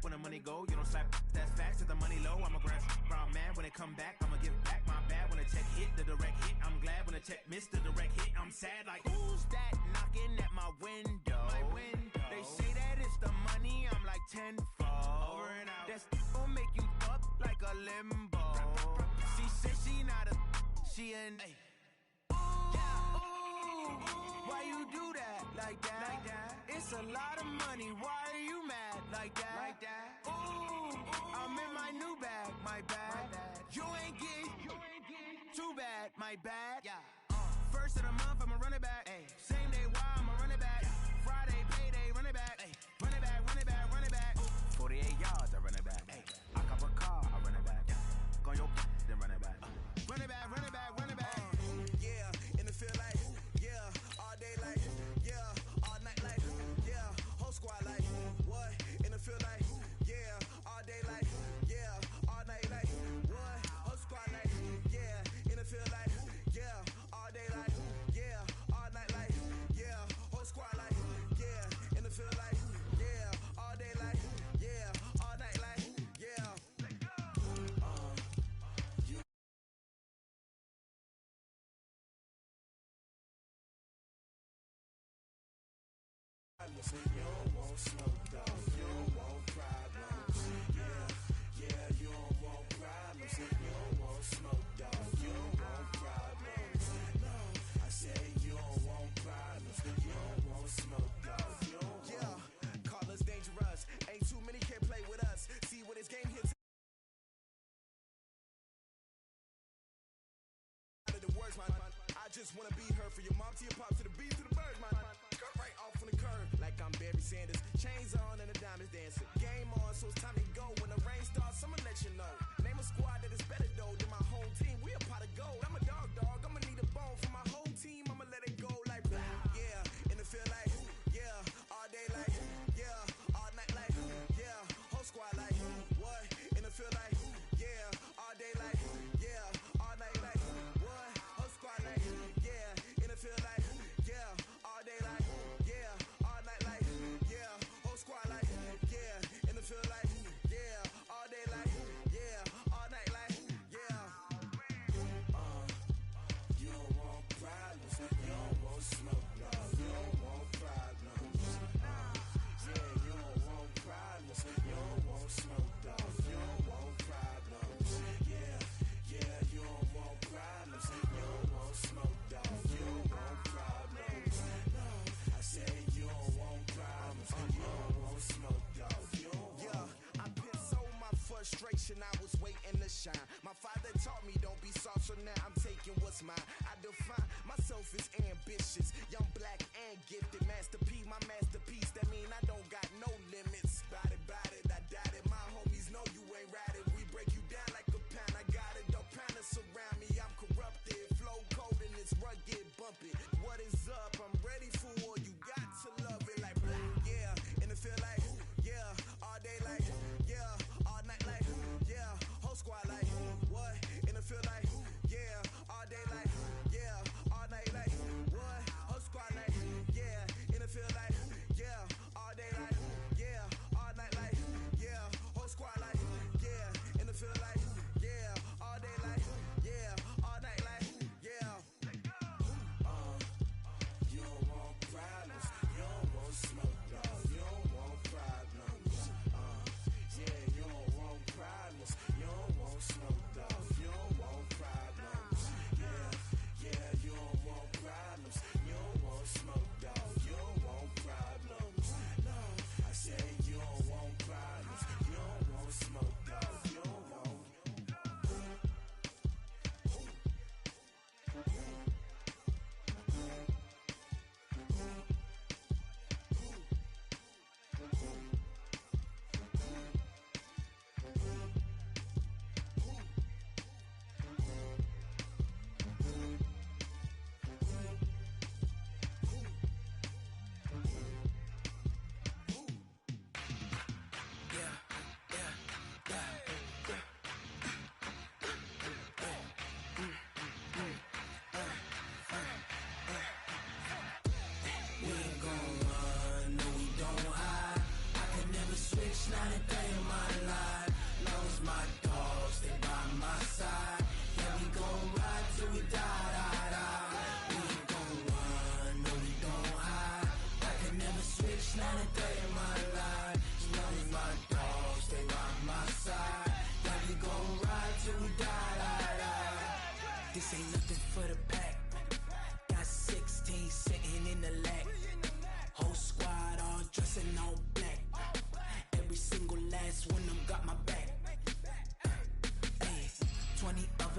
when the money go. You don't slap, that's facts, if the money low. I'm a grand brown man, when it come back, I'ma give back my bad. When the check hit, the direct hit, I'm glad. When the check missed, the direct hit, I'm sad. Like, who's that knocking at my window? They say that it's the money, I'm like tenfold. Over and out. That's gon' make you up like a limbo. She said she not a, she an. Why you do that like that? It's a lot of money. Why are you mad like that? Ooh, I'm in my new bag, my bad. You ain't getting too bad, my bad. First of the month, I'ma run it back. Same day, why I'ma run it back. Friday, payday, run it back. Run it back, run it back, run it back. 48 yards, I run it back. I cop a car, I run it back. Go on your then run it back. Run it back, run it back, run it back. Yeah, in the field like, yeah, all day like, yeah, all night like, yeah, whole squad like, what? In the field like, yeah, all day like, yeah, all night like, what? Whole squad like, yeah, in the field like, yeah, all day like, yeah, all night like, yeah, whole squad like, yeah, in the field like, yeah, all day like, yeah, all night like, yeah. You don't want smoke, dog. You don't want problems. Yeah, you don't want problems. You don't want smoke, dog. You don't want problems. No, I said you don't want problems. You don't want smoke, dog. You don't want. Yeah, call us dangerous. Ain't too many can play with us. See what this game here. The words, man. I just wanna be her for your mom to your pop to the beat to the birds, man. Cut right off on the curb like I'm Barry Sanders. Chains on and the diamonds dancing. Game on, so it's time to go. When the rain starts, I'ma let you know. Name a squad that is better though than my home team. We a pot of gold. I'm a dog. I'ma need a bone for my whole team. I'ma let it go like blah. Yeah, in the field like yeah, all day like yeah, all night like yeah, whole squad like what? In the field like yeah, all day like yeah, all night like what? Whole squad like yeah, in the field like yeah, all day like yeah, all night like yeah, whole squad like yeah, in the field like yeah, all day like yeah, all night like yeah. You don't want problems, you don't want smoke, no. You don't want problems. Yeah, you don't want problems, you don't want smoke, dog. You don't want problems. Yeah, you don't want problems, you don't want smoke, dog. You don't want problems. No, I said you don't want problems, you don't want smoke, dog. You don't want. Yeah, I pissed so my frustration, I was waiting to shine. My father taught me don't be soft, so now I'm taking what's mine. I define myself as ambitious, young, black, and gifted. Master P, my masterpiece. That mean I don't got no limits. Bout it, I doubt it. My homies know you ain't ride it. We break you down like a pound. I got it, don't pound us around me. I'm corrupted, flow cold and it's rugged, bumpy. What is up? I'm ready for war. You got to love it like blah. Yeah, in the field like yeah, all day like yeah, all night like yeah, whole squad like what? In the field like yeah, all day like yeah, all night like what? Whole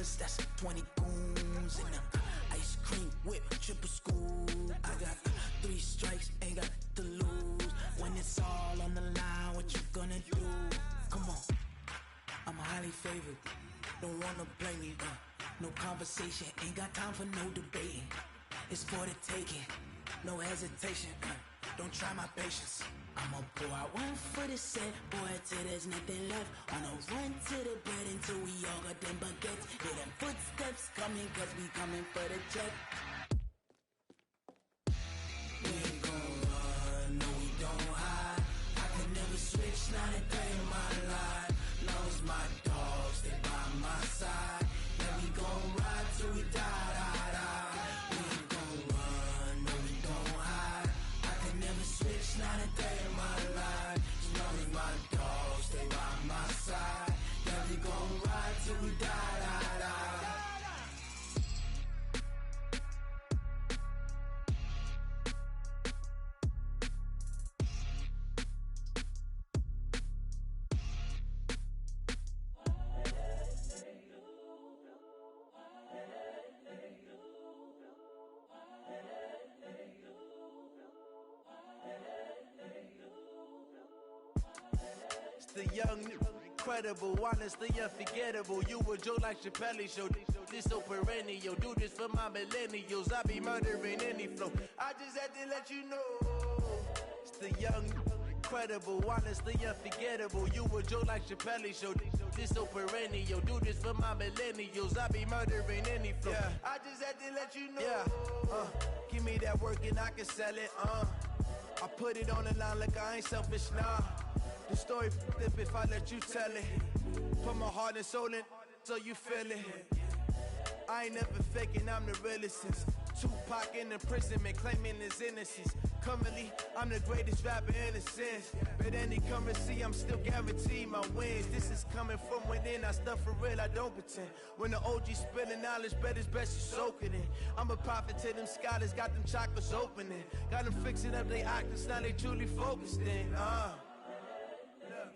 rappers, that's 20 goons. And ice cream whip, triple school. I got 3 strikes, ain't got to lose. When it's all on the line, what you gonna do? Come on, I'm highly favored. Don't wanna blame me, no conversation, ain't got time for no debating. It's for the taking, no hesitation, don't try my patience. I'ma pour out one for the set, boy, till there's nothing left. On a run to the bed until we all got them baguettes. Hear them footsteps coming, cause we coming for the check. We ain't gon' run, no we don't hide. I can never switch, not a day in my life. Long as my dogs, they by my side. Yeah, we gon' ride till we die, die, die. We ain't gon' run, no we don't hide. I can never switch, not a day in my life. As long as my dogs, they by my side. Yeah, we gon' ride till we die, die, die. The young, incredible, honestly unforgettable. You a Joe like Chappelle show. This so perennial. Do this for my millennials. I be murdering any flow. I just had to let you know. It's the young, incredible, honestly unforgettable. You a Joe like Chappelle show. This so perennial. Do this for my millennials. I be murdering any flow. Yeah. I just had to let you know. Yeah. Give me that work and I can sell it. I put it on the line like I ain't selfish, nah. The story f***ed up if I let you tell it. Put my heart and soul in so you feel it. I ain't never faking, I'm the realest since Tupac in imprisonment, claiming his innocence. Currently, I'm the greatest rapper in a sense. But any currency, I'm still guaranteed my wins. This is coming from within, I stuff for real, I don't pretend. When the OG spilling knowledge, bet it's best you soak it in. I'm a prophet to them scholars, got them chakras opening. Got them fixing up they octaves, now they truly focused in.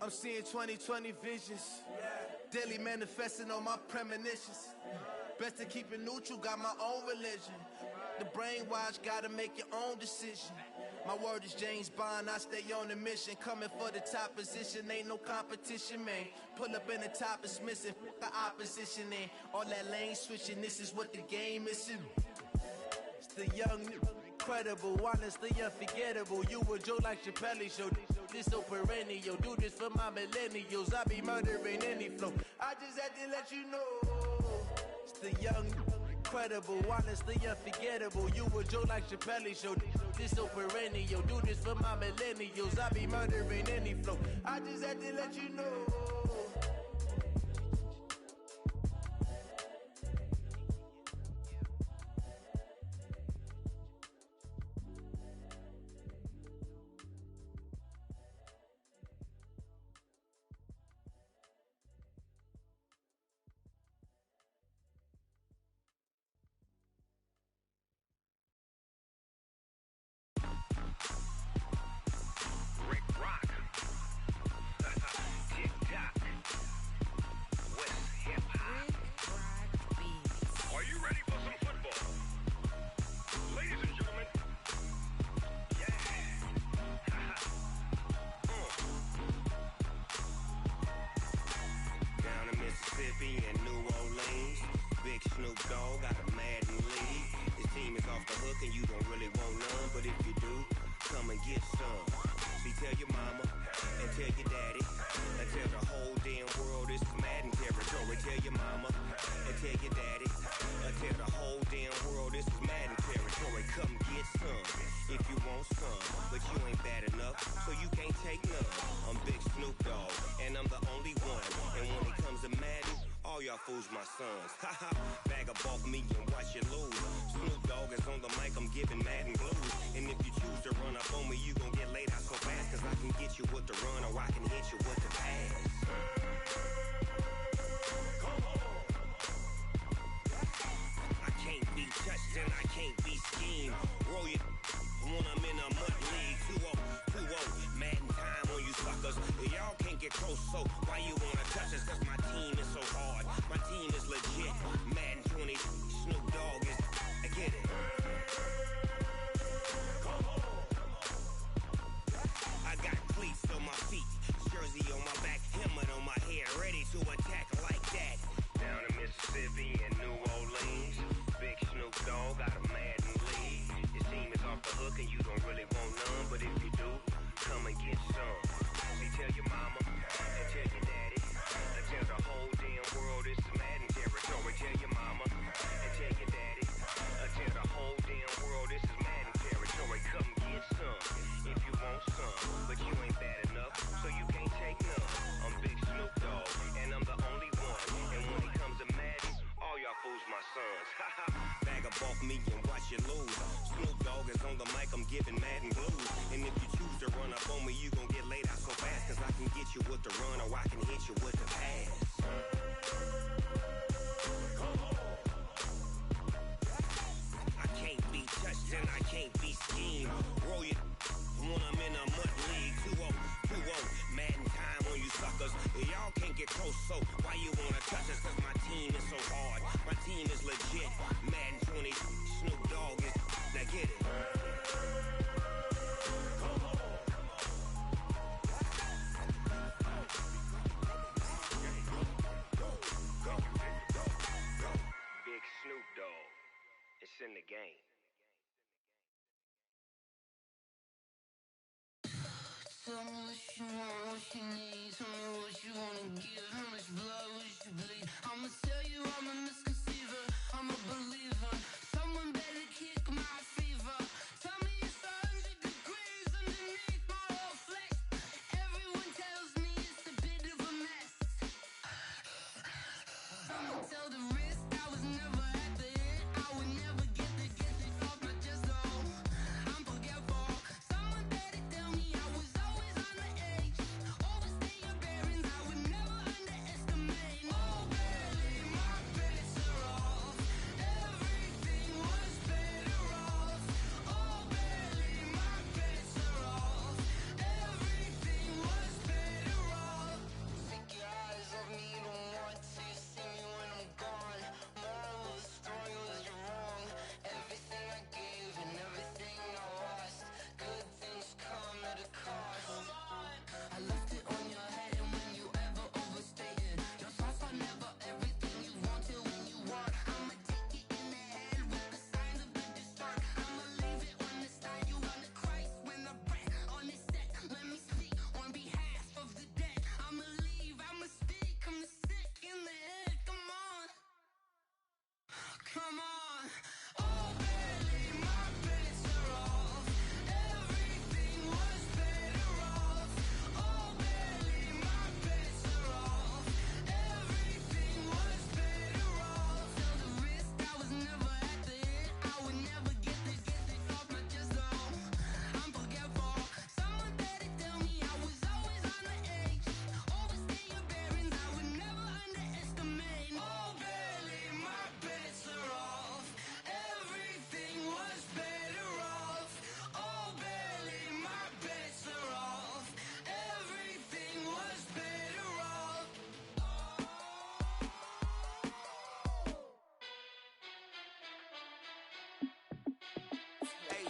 I'm seeing 2020 visions, daily manifesting on my premonitions. Best to keep it neutral, got my own religion. The brainwash, gotta make your own decision. My word is James Bond, I stay on a mission. Coming for the top position, ain't no competition, man. Pull up in the top is missing, the opposition in. All that lane switching, this is what the game is. It's the young, incredible, honestly unforgettable. You a Joe like Chappelle show. This so perennial. Do this for my millennials. I be murdering any flow. I just had to let you know. It's the young, incredible, honestly unforgettable. You a Joe like Chappelle show. This so perennial. Do this for my millennials. I be murdering any flow. I just had to let you know. My sons, haha, bag up off me and watch you lose. Snoop Dogg is on the mic, I'm giving Madden blues. And if you choose to run up on me, you gon' get laid out so fast. Cause I can get you with the run or I can hit you with the pass. Come on. I can't be touched and I can't be schemed. Roll you when I'm in a mud league. 2-0, Madden time on you suckers. Y'all can't get get close, so why you wanna touch us? Cause my team is so hard, my team is legit. Madden 20, Snoop Dogg is, I get it. I got cleats on my feet, jersey on my back, helmet on my head, ready to attack like that. Down in Mississippi and New Orleans, Big Snoop Dogg got a Madden lead. Your team is off the hook and you don't really want none, but if you do, come and get some. See, tell your mama and tell your daddy, and tell the whole damn world it's Madden territory. Tell your mama and tell your daddy, and tell the whole damn world this is Madden territory. Come get some if you want some, but you ain't bad enough, so you can't take none. I'm Big Snoop Dogg, and I'm the only one. And when it comes to Madden, all y'all fools my sons. Bag up off me and watch you lose. Snoop Dogg is on the mic, I'm giving Madden blues. And if you choose to run up on me, you gon' get laid out so fast. Cause I can get you with the run or I can hit you with the pass. I can't be touched and I can't be schemed. Roll you when I'm in a mud league. 2-0, 2-0, Madden time on you suckers. Y'all can't get close, so why you wanna touch us? Cause my team is so hard, my team is legit. Madden 20, Snoop Dogg is, now get it. Big Snoop Dogg, it's in the game. Tell me what you want, what you need. Tell me what you wanna give. How much blood would you bleed? I'ma tell you I'm a misconceiver, I'm a believer. Someone better kick my fever. Tell me it's 100 degrees underneath my whole flesh. Everyone tells me it's a bit of a mess. Someone tell the wrist I was never at the end. I would never get it off my chest though. I'm forgetful. Someone better tell me I was always on the edge. Overstay your bearings, I would never underestimate. Oh baby, my bets are off. Everything was better off. Oh baby, my bets are off. Everything was better off. Take your eyes off me, you don't want to see me when I'm gone. Moral of the story was you're wrong. Everything I gave and everything I lost. Good things come at a cost. I left it on your head, and when you ever overstated, your thoughts are never everything you wanted when you want. I'ma take it in the head with the signs of the distort. I'ma leave it on the side. You want the Christ when I breath on this set. Let me speak on behalf of the dead. I'ma leave, I'ma speak. I'm the sick in the head. Come on, come on. Oh baby, my bets are off. Everything was better off. Oh baby, my bets are off. Everything was better off. Tell the wrist I was never at the end. I would never get it off my chest though. I'm forgetful. Someone better tell me I was always on the edge. Overstay your bearings, I would never underestimate. Oh baby, my bets are off. Everything was better off. Oh baby, my bets are off. Everything was better off. Hey,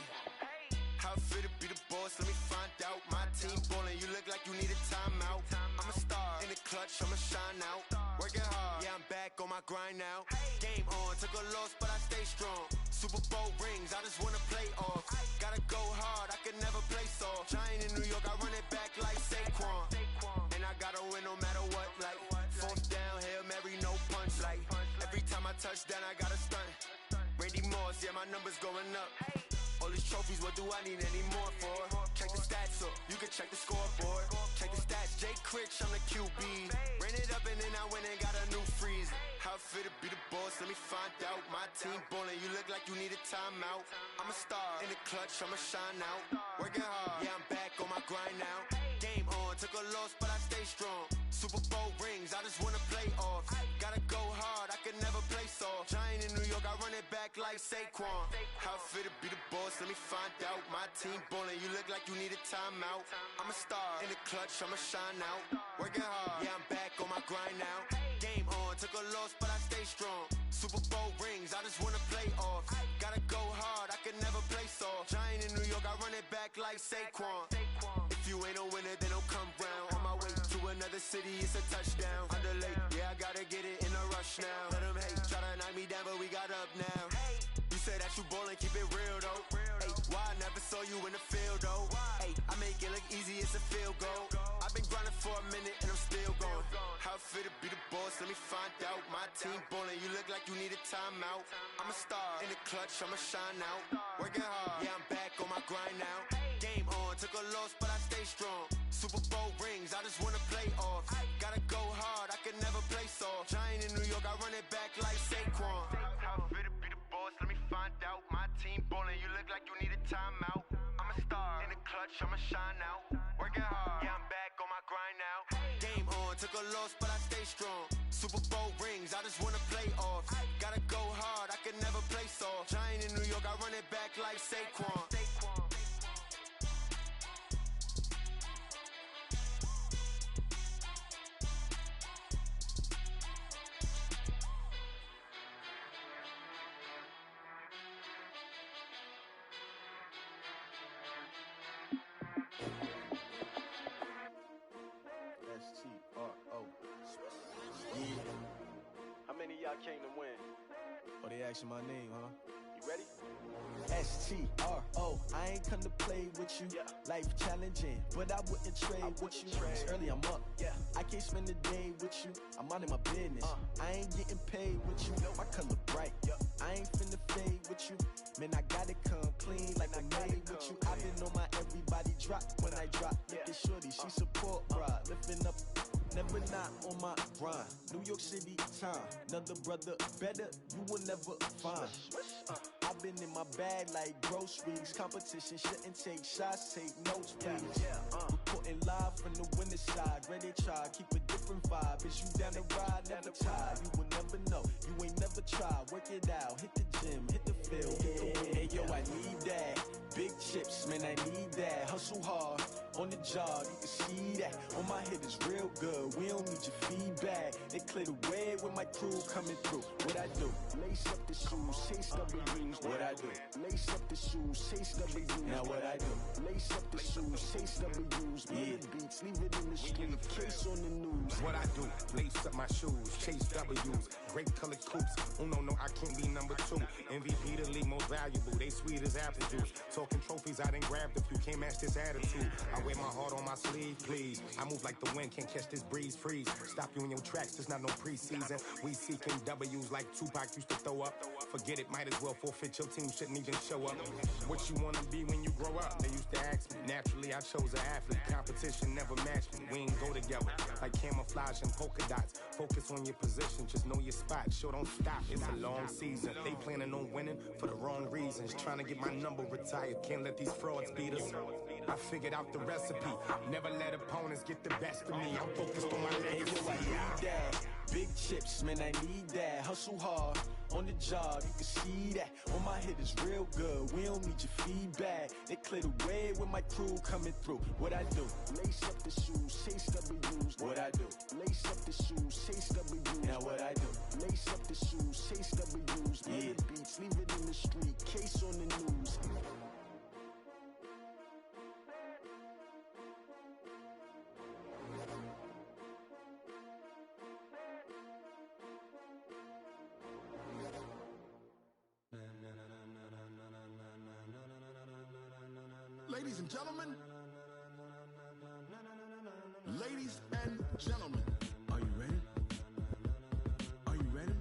how it feel to be the boss? Let me find out. My team ballin', you look like you need a timeout. I'm a star in the clutch, I'ma shine out. Working hard, yeah, I'm back on my grind now. Game on, took a loss, but I stay strong. Super Bowl rings, I just wanna play off. Gotta go hard, I can never play soft. Giant in New York, I run it back like Saquon. And I gotta win no matter what, like fourth down, Hail Mary, no punch. Like every time I touch down, I gotta stunt. Randy Moss, yeah, my numbers going up. All these trophies, what do I need any more for? Check the stats up, you can check the scoreboard. Check the stats, Jake Critch, I'm the QB. Ran it up and then I went and got a new freeze. How it feel to be the boss, let me find out. My team ballin', you look like you need a timeout. I'm a star in the clutch, I'ma shine out. Working hard, yeah, I'm back on my grind now. Game on, took a loss, but I stay strong. Super Bowl rings, I just wanna play off. Gotta go hard, I can never play soft. Giant in New York, I run it back like Saquon. How it feel to be the boss, let me find out. My team ballin', you look like you need a timeout. I'm a star in the clutch, I'ma shine out. Working hard, yeah, I'm back on my grind now. Game on, took a loss, but I stay strong. Super Bowl rings, I just wanna play off. Gotta go hard, I can never play soft. Giant in New York, I run it back like Saquon. If you ain't a winner, then don't come round. On my way to another city, it's a touchdown. Underlay, yeah, I gotta get it in a rush now. Let them hate, try to knock me down, but we got up now. You say that you ballin', keep it real though. Hey, why I never saw you in the field though? Hey, I make it look easy, it's a field goal. I've been grinding for a minute and I'm still going. How it feel to be the boss, let me find out. My team ballin', you look like you need a timeout. I'm a star in the clutch, I'ma shine out. Working hard, yeah, I'm back on my grind now. Game on, took a loss, but I stay strong. Super Bowl rings, I just wanna play off. Gotta go hard, I can never play soft. Giant in New York, I run it back like Saquon. How it feel to be the boss, let me find out. My team ballin', you look like you need a timeout. I'm a star in the clutch, I'ma shine out. Working hard, yeah, I'm back on my grind now. Game on, took a loss, but I stay strong. Super Bowl rings, I just wanna play off. Gotta go hard, I can never play soft. Giant in New York, I run it back like Saquon. S-T-R-O. Yeah. How many of y'all came to win? Oh, they asking my name, huh? You ready? S-T-R-O. I ain't come to play with you. Yeah. Life challenging, but I wouldn't trade with you. It's early, I'm up. Yeah. I can't spend the day with you. I'm minding my business. I ain't getting paid with you. My color bright. I ain't finna fade with you. Man, I gotta come clean like I made with you. I've been on my everybody drop when I drop. Look at shorty, she support bride. Lifting up, never not on my grind. New York City time, another brother better, you will never find. I've been in my bag like groceries. Competition shouldn't take shots, take notes, please. Reporting live from the winning side. Ready to try, keep a different vibe. Is you down the ride, never tired. You will never know, you ain't never tried. Work it out, hit the gym, hit the field, hit the win. Hey yo, I need that. Big chips, man, I need that. Hustle hard, on the job, you can see that. On my hit is real good, we don't need your feedback. They clear the way with my crew coming through. What I do? Lace up the shoes, chase W's. What I do? Lace up the shoes, chase W's. Now what I do? Lace up the shoes, chase W's. Yeah. Beats, leave it in the street, case on the news. What I do? Lace up my shoes, chase W's. Great colored coops. Oh no, I can't be number 2. MVP the league most valuable. They sweet as apple juice. Talking trophies, I done grabbed a few. Can't match this attitude. I wear my heart on my sleeve, please. I move like the wind, can't catch this breeze. Freeze. Stop you in your tracks, there's not no preseason. We seeking W's like Tupac used to throw up. Forget it, might as well forfeit. Your team shouldn't even show up. What you wanna be when you grow up? They used to ask me. Naturally, I chose an athlete. Competition never matched me. We ain't go together like camouflage and polka dots. Focus on your position, just know your spot. Sure, don't stop. It's a long season. They planning on winning for the wrong reasons. Trying to get my number retired. Can't let these frauds beat us. I figured out the recipe. Never let opponents get the best of me. I'm focused on my legacy. I need that. Big chips, man, I need that. Hustle hard, on the job, you can see that. On my hit is real good, we don't need your feedback. They clear the way with my crew coming through. What I do? Lace up the shoes, chase W's. What I do? Lace up the shoes, chase W's. Now what I do? Lace up the shoes, chase W's. Yeah. Beats, leave it in the street, case on the news. Ladies and gentlemen, ladies and gentlemen, are you ready? Are you ready?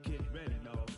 Get ready, dog.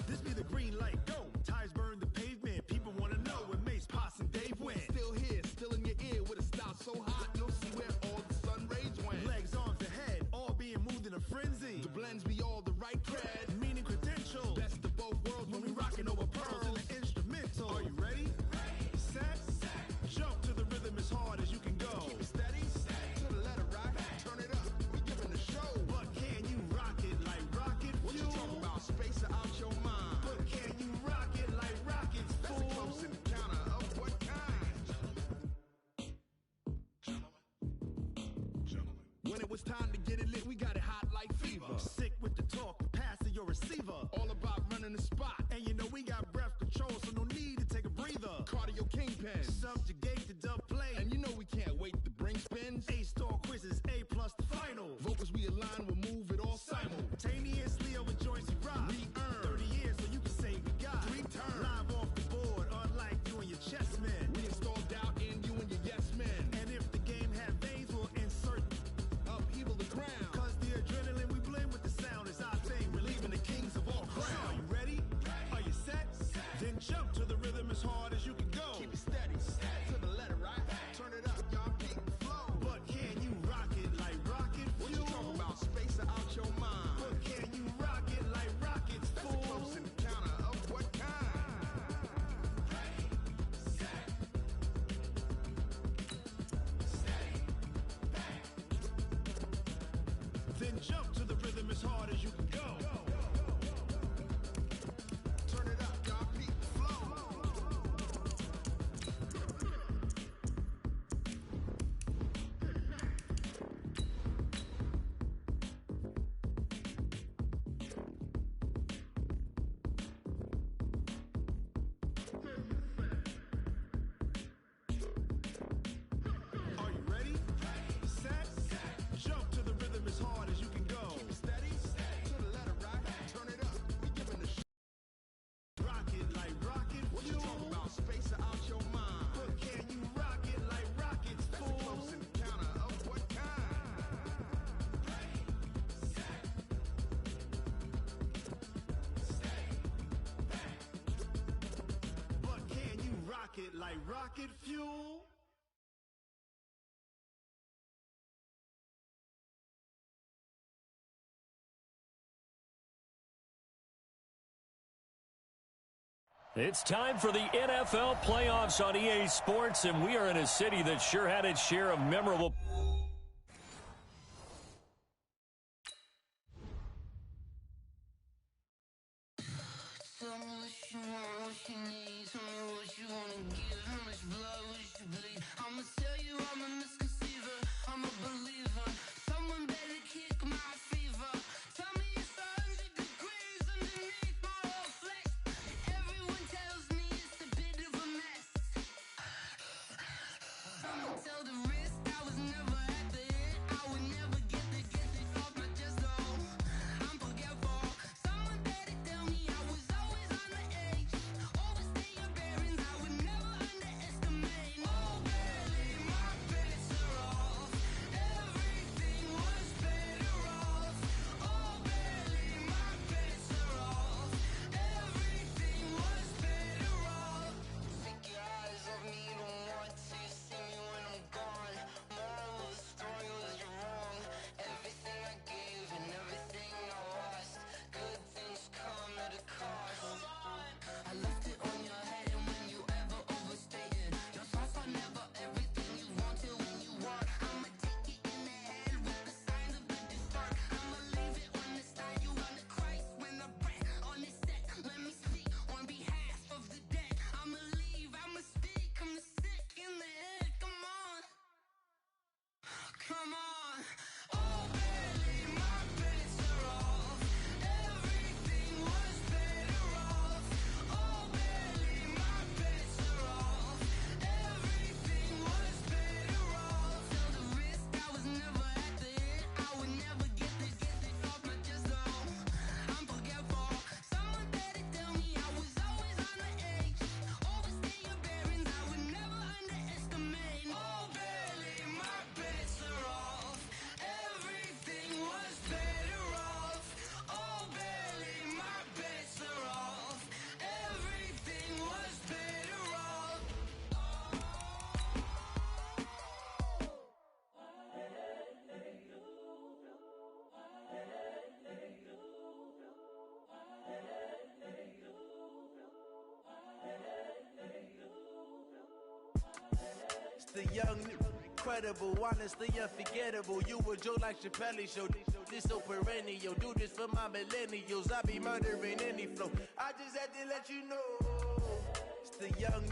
This be the green light, go. Tires burn the pavement. People want to know where Mace, Posse, and Dave went. Still here, still in your ear with a style so hot, you'll see where all the sun rays went. Legs, arms, and head, all being moved in a frenzy. The blends be all the right cred, meaning credentials. Best of both worlds when we rockin' over pearls in the instrumental. Are you ready? When it was time to get it lit, we got it hot like fever. Sick with the talk, pass to your receiver. All about running the spot. And you know we got breath control, so no need to take a breather. Cardio kingpin, subjugate the dub play. And you know we can't wait to bring spins. A-star quizzes, A+ the final. Vocals we align, we'll move it all simultaneously over joints we rock. We earn 30 years, so you can say we got 3 turns. Live off the board, unlike you and your chess men. We install doubt in you and your yes men. And if the game had veins, we'll insert upheaval the ground. Cause the adrenaline we blend with the sound is our thing. We're leaving the kings of all crowns. Are you ready? Are you set? Then jump to the rhythm as hard as you can go. Keep it steady, to the letter, right? Turn it up, y'all, keep the flow. But can you rock it like rocket fuel? What you talking about? Space out your mind. But can you rock it like rockets, fool? That's a close encounter of what kind? Ready, set, steady, back. Then jump to the rhythm as hard as you can go. Turn it up, y'all, keep the flow. Are you ready? Set, jump to the rhythm as hard as you can go. Keep it steady, to the letter, right? Turn it up, we giving the rock it like rocket fuel. What you talking about? Space out your mind. But can you rock it like rockets, fool? That's a close encounter of what kind? Ready, set, steady, back. But can you rock it like rocket fuel? It's time for the NFL playoffs on EA Sports, and we are in a city that sure had its share of memorable. Tell me what you want, what you need. Tell me what you wanna give. How much blood would you bleed? I'ma tell you I'm a misconceiver. I'm a believer. Someone better kick my fever. Tell me it's 100 degrees underneath my whole flesh. Everyone tells me it's a bit of a mess. I'ma tell the risk I was never at the end. I would never get it off my chest though. I'm forgetful. Someone better tell me I was always on the edge. Overstay your bearings, I would never underestimate. Oh barely, my bets are off. Everything was better off. Oh barely, my bets are off. Everything was better off. Take your eyes off me, don't want to see me when I'm gone. Moral of the story was you're wrong. Everything I gave and everything I lost. Good things come at a cost. I left it on your head, and when you ever overstated, your thoughts are never everything you wanted when you want. I'ma take it in the head with the signs of the distort. I'ma leave it on the side. You on the Christ when the breath on the set. Let me speak on behalf of the dead. I'ma leave, I'ma speak. I'm sick in the head. Come on. Come on. Oh, barely, my bets are off. Everything was better off. Oh, barely, my bets are off. Everything was better off. Till the risk I was never at the end. I would never get it off my chest though. I'm forgetful. Someone better tell me I was always on the edge. Overstay your bearings, I would never underestimate. Oh, barely, my bets are off. Everything was better off. Oh, barely, my bets are off. Everything was better off. It's the young, incredible, honestly unforgettable. You a joke like Chappelle show. This so perennial. Do this for my millennials. I be murdering any flow. I just had to let you know. It's the young,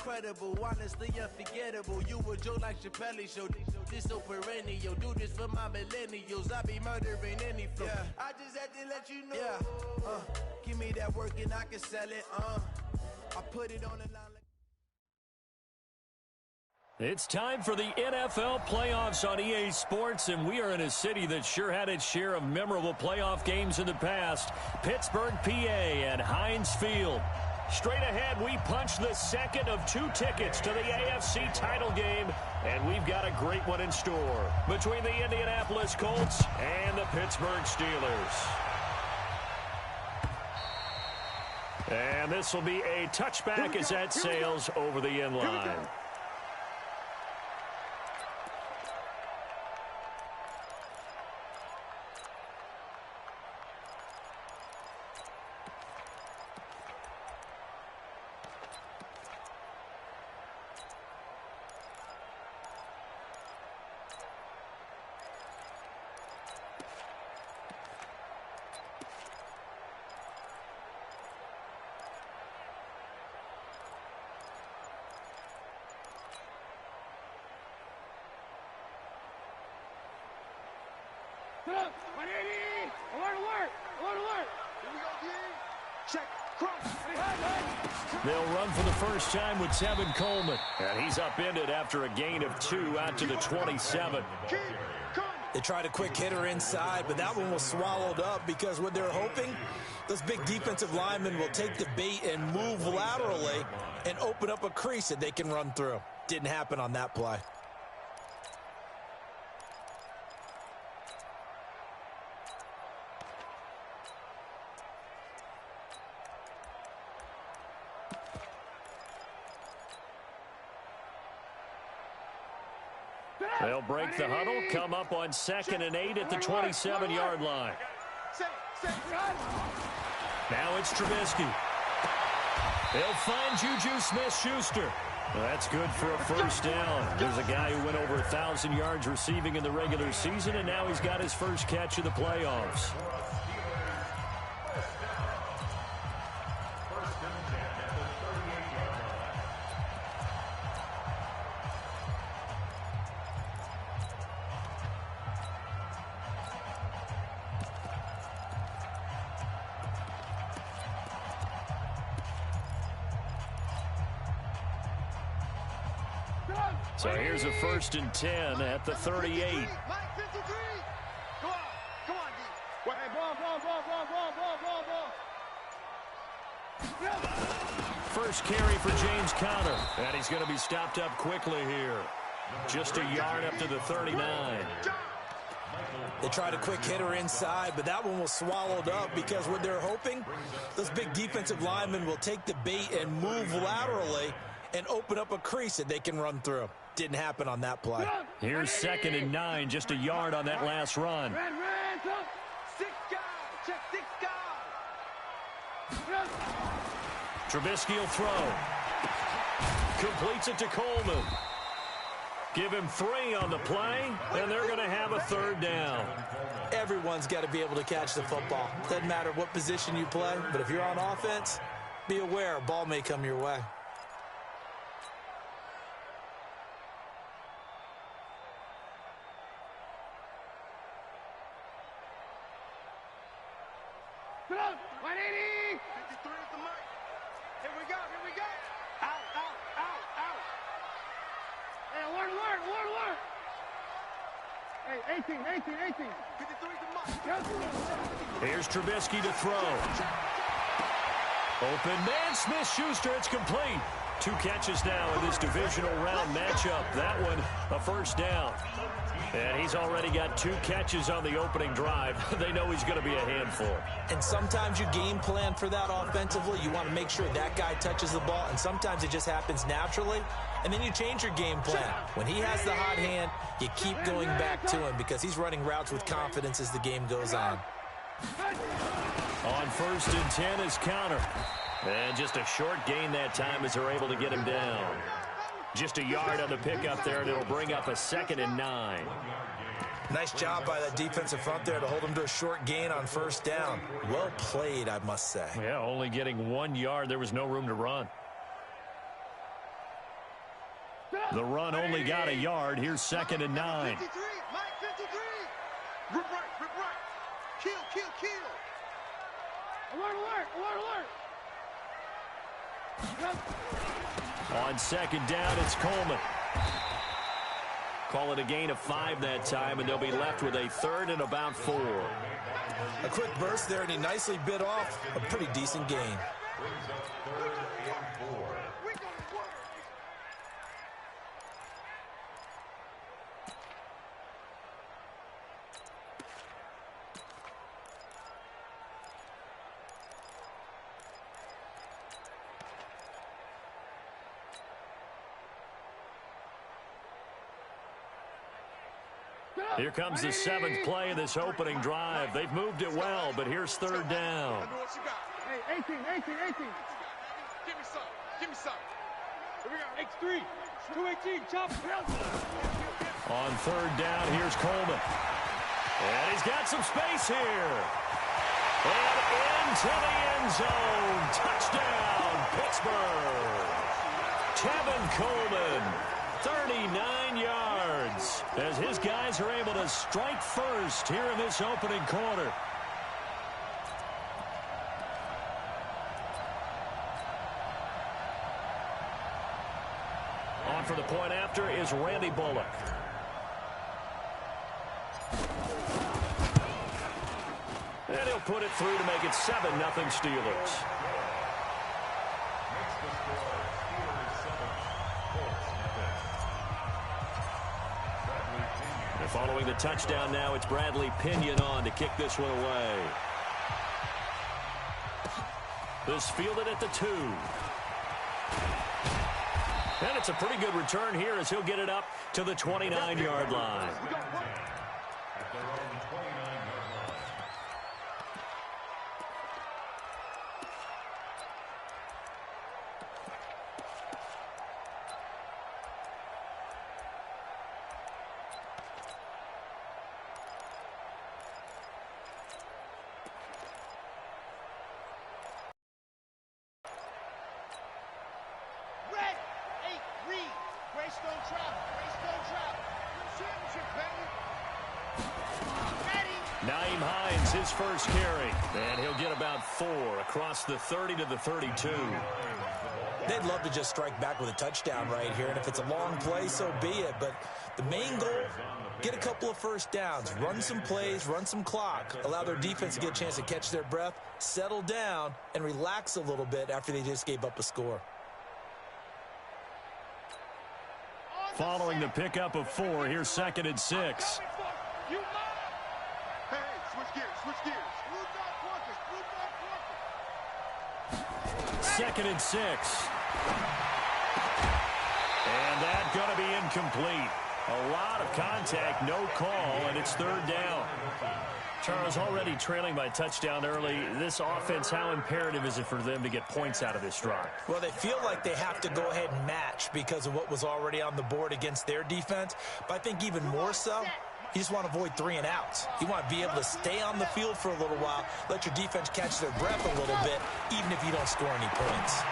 incredible, honestly unforgettable. You a Joe like Chappelle show. This so perennial. Do this for my millennials. I be murdering any flow. Yeah. I just had to let you know. Yeah. Give me that work and I can sell it. I put it on the line. It's time for the NFL playoffs on EA Sports, and we are in a city that sure had its share of memorable playoff games in the past. Pittsburgh, PA at Heinz Field. Straight ahead, we punch the second of 2 tickets to the AFC title game, and we've got a great one in store between the Indianapolis Colts and the Pittsburgh Steelers. And this will be a touchback as that sails over the end line. They'll run for the first time with Tevin Coleman. And he's upended after a gain of 2 out to the 27. They tried a quick hitter inside, but that one was swallowed up because what they're hoping, those big defensive linemen will take the bait and move laterally and open up a crease that they can run through. Didn't happen on that play. They'll break the huddle, come up on 2nd and 8 at the 27-yard line. Now it's Trubisky. They'll find Juju Smith-Schuster. Well, that's good for a first down. There's a guy who went over 1,000 yards receiving in the regular season, and now he's got his first catch of the playoffs. So here's a 1st and 10 at the 38. Come on, D. First carry for James Conner. And he's going to be stopped up quickly here. Just a yard up to the 39. They tried a quick hitter inside, but that one was swallowed up because what they're hoping, those big defensive linemen will take the bait and move laterally and open up a crease that they can run through. Didn't happen on that play. Here's 2nd and 9, just a yard on that last run. Trubisky will throw. Completes it to Coleman. Give him 3 on the play, and they're going to have a 3rd down. Everyone's got to be able to catch the football. Doesn't matter what position you play, but if you're on offense, be aware a ball may come your way. Here's Trubisky to throw. Open man, Smith-Schuster, it's complete. 2 catches now in this divisional round matchup. That one, a first down. And he's already got 2 catches on the opening drive. They know he's going to be a handful. And sometimes you game plan for that offensively. You want to make sure that guy touches the ball, and sometimes it just happens naturally. And then you change your game plan. When he has the hot hand, you keep going back to him because he's running routes with confidence as the game goes on. On 1st and 10 is Conner. And just a short gain that time as they're able to get him down. Just a yard on the pickup there, and it'll bring up a 2nd and 9. Nice job by that defensive front there to hold him to a short gain on 1st down. Well played, I must say. Yeah, only getting 1 yard. There was no room to run. The run only got a yard. Here's 2nd and 9. 53, Mike 53. Rip right, rip right. Kill, kill, kill. Alert, alert, alert, alert. On 2nd down, it's Coleman. Call it a gain of 5 that time, and they'll be left with a 3rd and about 4. A quick burst there, and he nicely bit off a pretty decent gain. Here comes the 7th play of this opening drive. They've moved it well, but here's 3rd down. Hey, 18. Give me some. Here we go. X3, 218, chop. On 3rd down, here's Coleman. And he's got some space here. And into the end zone. Touchdown, Pittsburgh. Tevin Coleman, 39 yards, as his guys are able to strike first here in this opening quarter. On for the point after is Randy Bullock. And he'll put it through to make it 7-0 Steelers. And following the touchdown now, it's Bradley Pinion on to kick this one away. This fielded at the 2. And it's a pretty good return here as he'll get it up to the 29-yard line. Naeem Hines, his first carry. And he'll get about 4 across the 30 to the 32. They'd love to just strike back with a touchdown right here, and if it's a long play, so be it. But the main goal, get a couple of first downs, run some plays, run some clock, allow their defense to get a chance to catch their breath, settle down, and relax a little bit after they just gave up a score. Following the pickup of 4, here's 2nd and 6. Hey, switch gears. 2nd and 6. And that's going to be incomplete. A lot of contact, no call, and it's 3rd down. Charles, already trailing by touchdown early. This offense, how imperative is it for them to get points out of this drive? Well, they feel like they have to go ahead and match because of what was already on the board against their defense. But I think even more so, you just want to avoid 3 and outs. You want to be able to stay on the field for a little while, let your defense catch their breath a little bit, even if you don't score any points.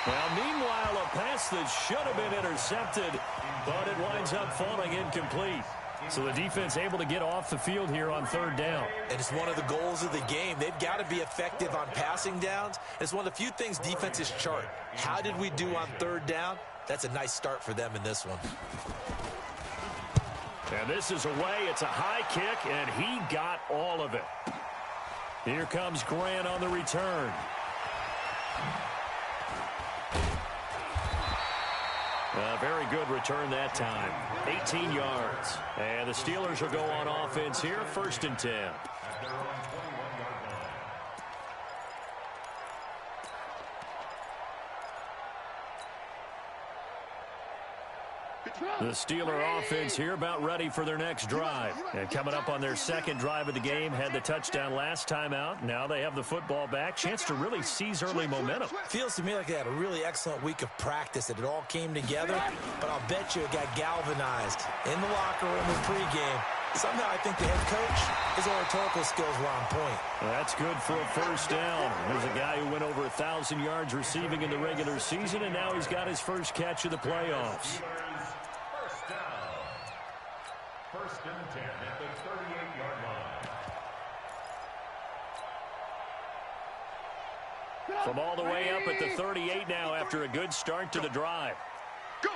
Well, meanwhile, a pass that should have been intercepted, but it winds up falling incomplete. So the defense able to get off the field here on 3rd down. And it's one of the goals of the game. They've got to be effective on passing downs. It's one of the few things defenses chart. How did we do on 3rd down? That's a nice start for them in this one. And this is away. It's a high kick, and he got all of it. Here comes Grant on the return. A very good return that time. 18 yards. And the Steelers will go on offense here, 1st and 10. The Steeler offense here about ready for their next drive. And coming up on their 2nd drive of the game, had the touchdown last time out. Now they have the football back. Chance to really seize early momentum. Feels to me like they had a really excellent week of practice, that it all came together. But I'll bet you it got galvanized in the locker room in pregame Somehow I think the head coach, his oratorical skills were on point. Well, that's good for a first down. There's a guy who went over 1,000 yards receiving in the regular season, and now he's got his first catch of the playoffs. First down. First and 10 at the 38-yard line. From all the way up at the 38 now after a good start to the drive. Go!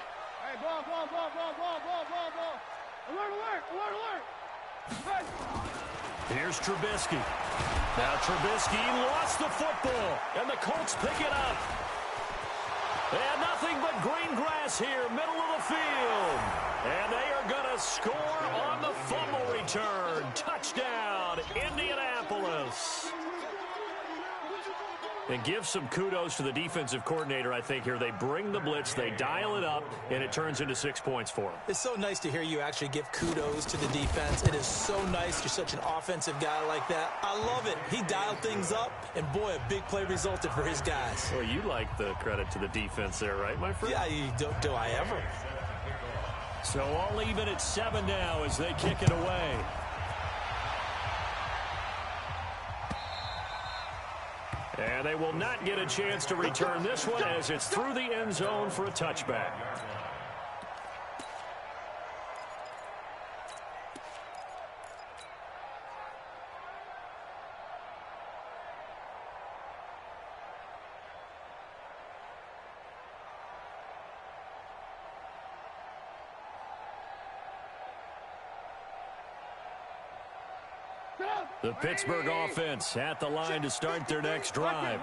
Hey, ball. Alert. Here's Trubisky. Now Trubisky lost the football, and the Colts pick it up. And nothing but green grass here, middle of the field. And they are going to score on the fumble return. Touchdown, Indianapolis. And give some kudos to the defensive coordinator, I think, here. They bring the blitz, they dial it up, and it turns into 6 points for them. It's so nice to hear you actually give kudos to the defense. It is so nice. You're such an offensive guy like that. I love it. He dialed things up, and boy, a big play resulted for his guys. Well, you like the credit to the defense there, right, my friend? Yeah, do I ever? So all even at 7 now as they kick it away. And they will not get a chance to return this one as it's through the end zone for a touchback. The Pittsburgh offense at the line to start their next drive.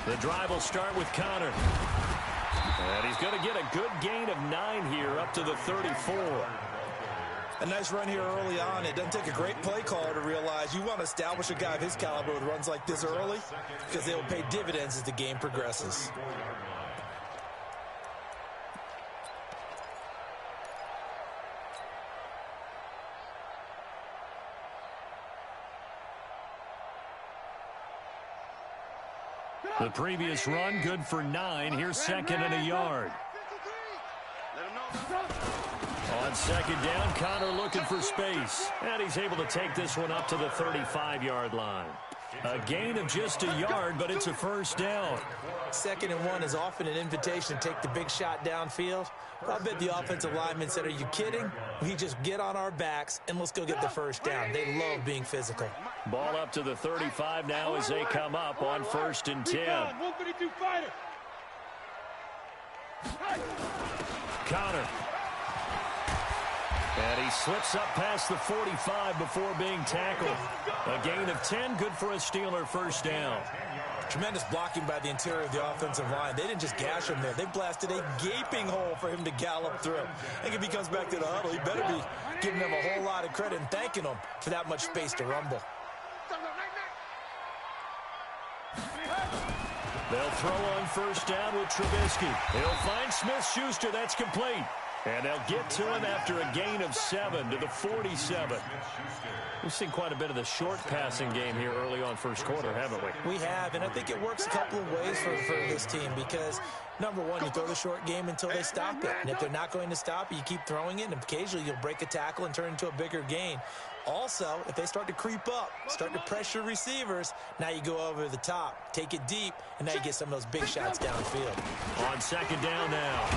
The drive will start with Connor. And he's going to get a good gain of 9 here up to the 34. A nice run here early on. It doesn't take a great play caller to realize you want to establish a guy of his caliber with runs like this early because they will pay dividends as the game progresses. The previous run, good for 9. Here's second and a yard. On second down, Connor looking for space. And he's able to take this one up to the 35-yard line. A gain of just a yard, but it's a first down. Second and 1 is often an invitation to take the big shot downfield. I bet the offensive lineman said, are you kidding? We just get on our backs and let's go get the first down. They love being physical. Ball up to the 35 now as they come up on first and 10. Connor. And he slips up past the 45 before being tackled. A gain of 10, good for a Steeler first down. Tremendous blocking by the interior of the offensive line. They didn't just gash him there. They blasted a gaping hole for him to gallop through. I think if he comes back to the huddle, he better be giving them a whole lot of credit and thanking them for that much space to rumble. They'll throw on first down with Trubisky. He'll find Smith-Schuster. That's complete. And they'll get to him after a gain of 7 to the 47. We've seen quite a bit of the short passing game here early on first quarter, haven't we? We have, and I think it works a couple of ways for this team because, number one, you throw the short game until they stop it. And if they're not going to stop it, you keep throwing it, and occasionally you'll break a tackle and turn into a bigger gain. Also, if they start to creep up, start to pressure receivers, now you go over the top, take it deep, and now you get some of those big shots downfield. On second down now,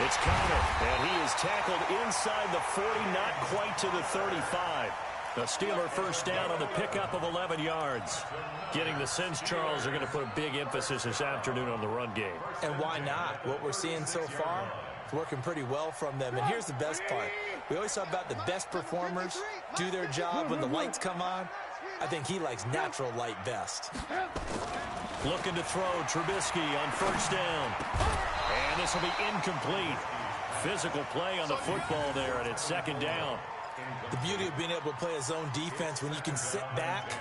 it's Connor, and he is tackled inside the 40, not quite to the 35. The Steeler first down on the pickup of 11 yards. Getting the sense Charles are going to put a big emphasis this afternoon on the run game. And why not? What we're seeing so far is working pretty well from them. And here's the best part. We always talk about the best performers do their job when the lights come on. I think he likes natural light best. Looking to throw Trubisky on first down. And this will be incomplete. Physical play on the football there, and it's second down. The beauty of being able to play a zone defense when you can sit back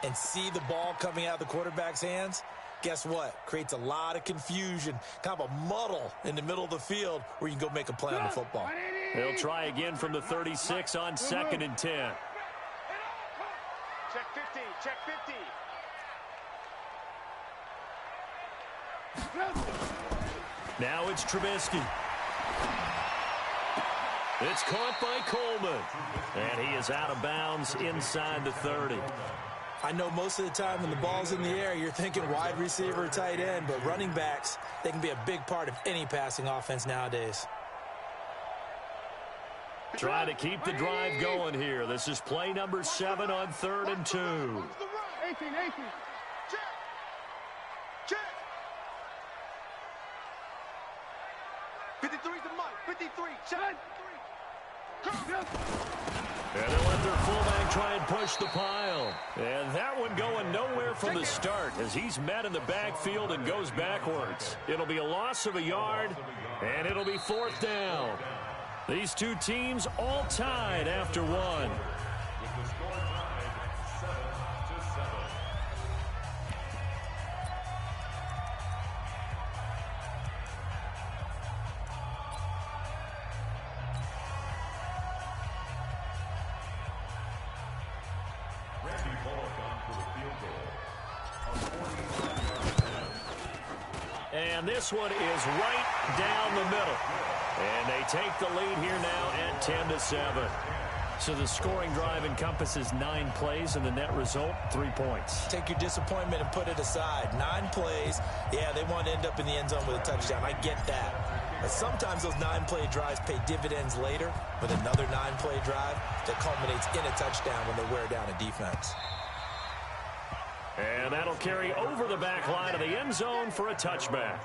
and see the ball coming out of the quarterback's hands, guess what? Creates a lot of confusion, kind of a muddle in the middle of the field where you can go make a play on the football. They'll try again from the 36 on second and 10. Check 50, check 50. Now it's Trubisky. It's caught by Coleman. And he is out of bounds inside the 30. I know most of the time when the ball's in the air, you're thinking wide receiver, tight end, but running backs, they can be a big part of any passing offense nowadays. Trying to keep the drive going here. This is play number 7 on 3rd and 2. 18. Check. 53 to Mike. 53. Check. And they'll let their fullback try and push the pile. And that one going nowhere from the start as he's met in the backfield and goes backwards. It'll be a loss of a yard, and it'll be 4th down. These two teams all tied after one. With the score tied 7-7. Randy Bullock on for the field goal. A 45-yard attempt. And this one is right down the middle. And they take the lead here now at 10-7. So the scoring drive encompasses 9 plays, and the net result, 3 points. Take your disappointment and put it aside. 9 plays. Yeah, they want to end up in the end zone with a touchdown. I get that. But sometimes those 9-play drives pay dividends later with another 9-play drive that culminates in a touchdown when they wear down a defense. And that'll carry over the back line of the end zone for a touchback.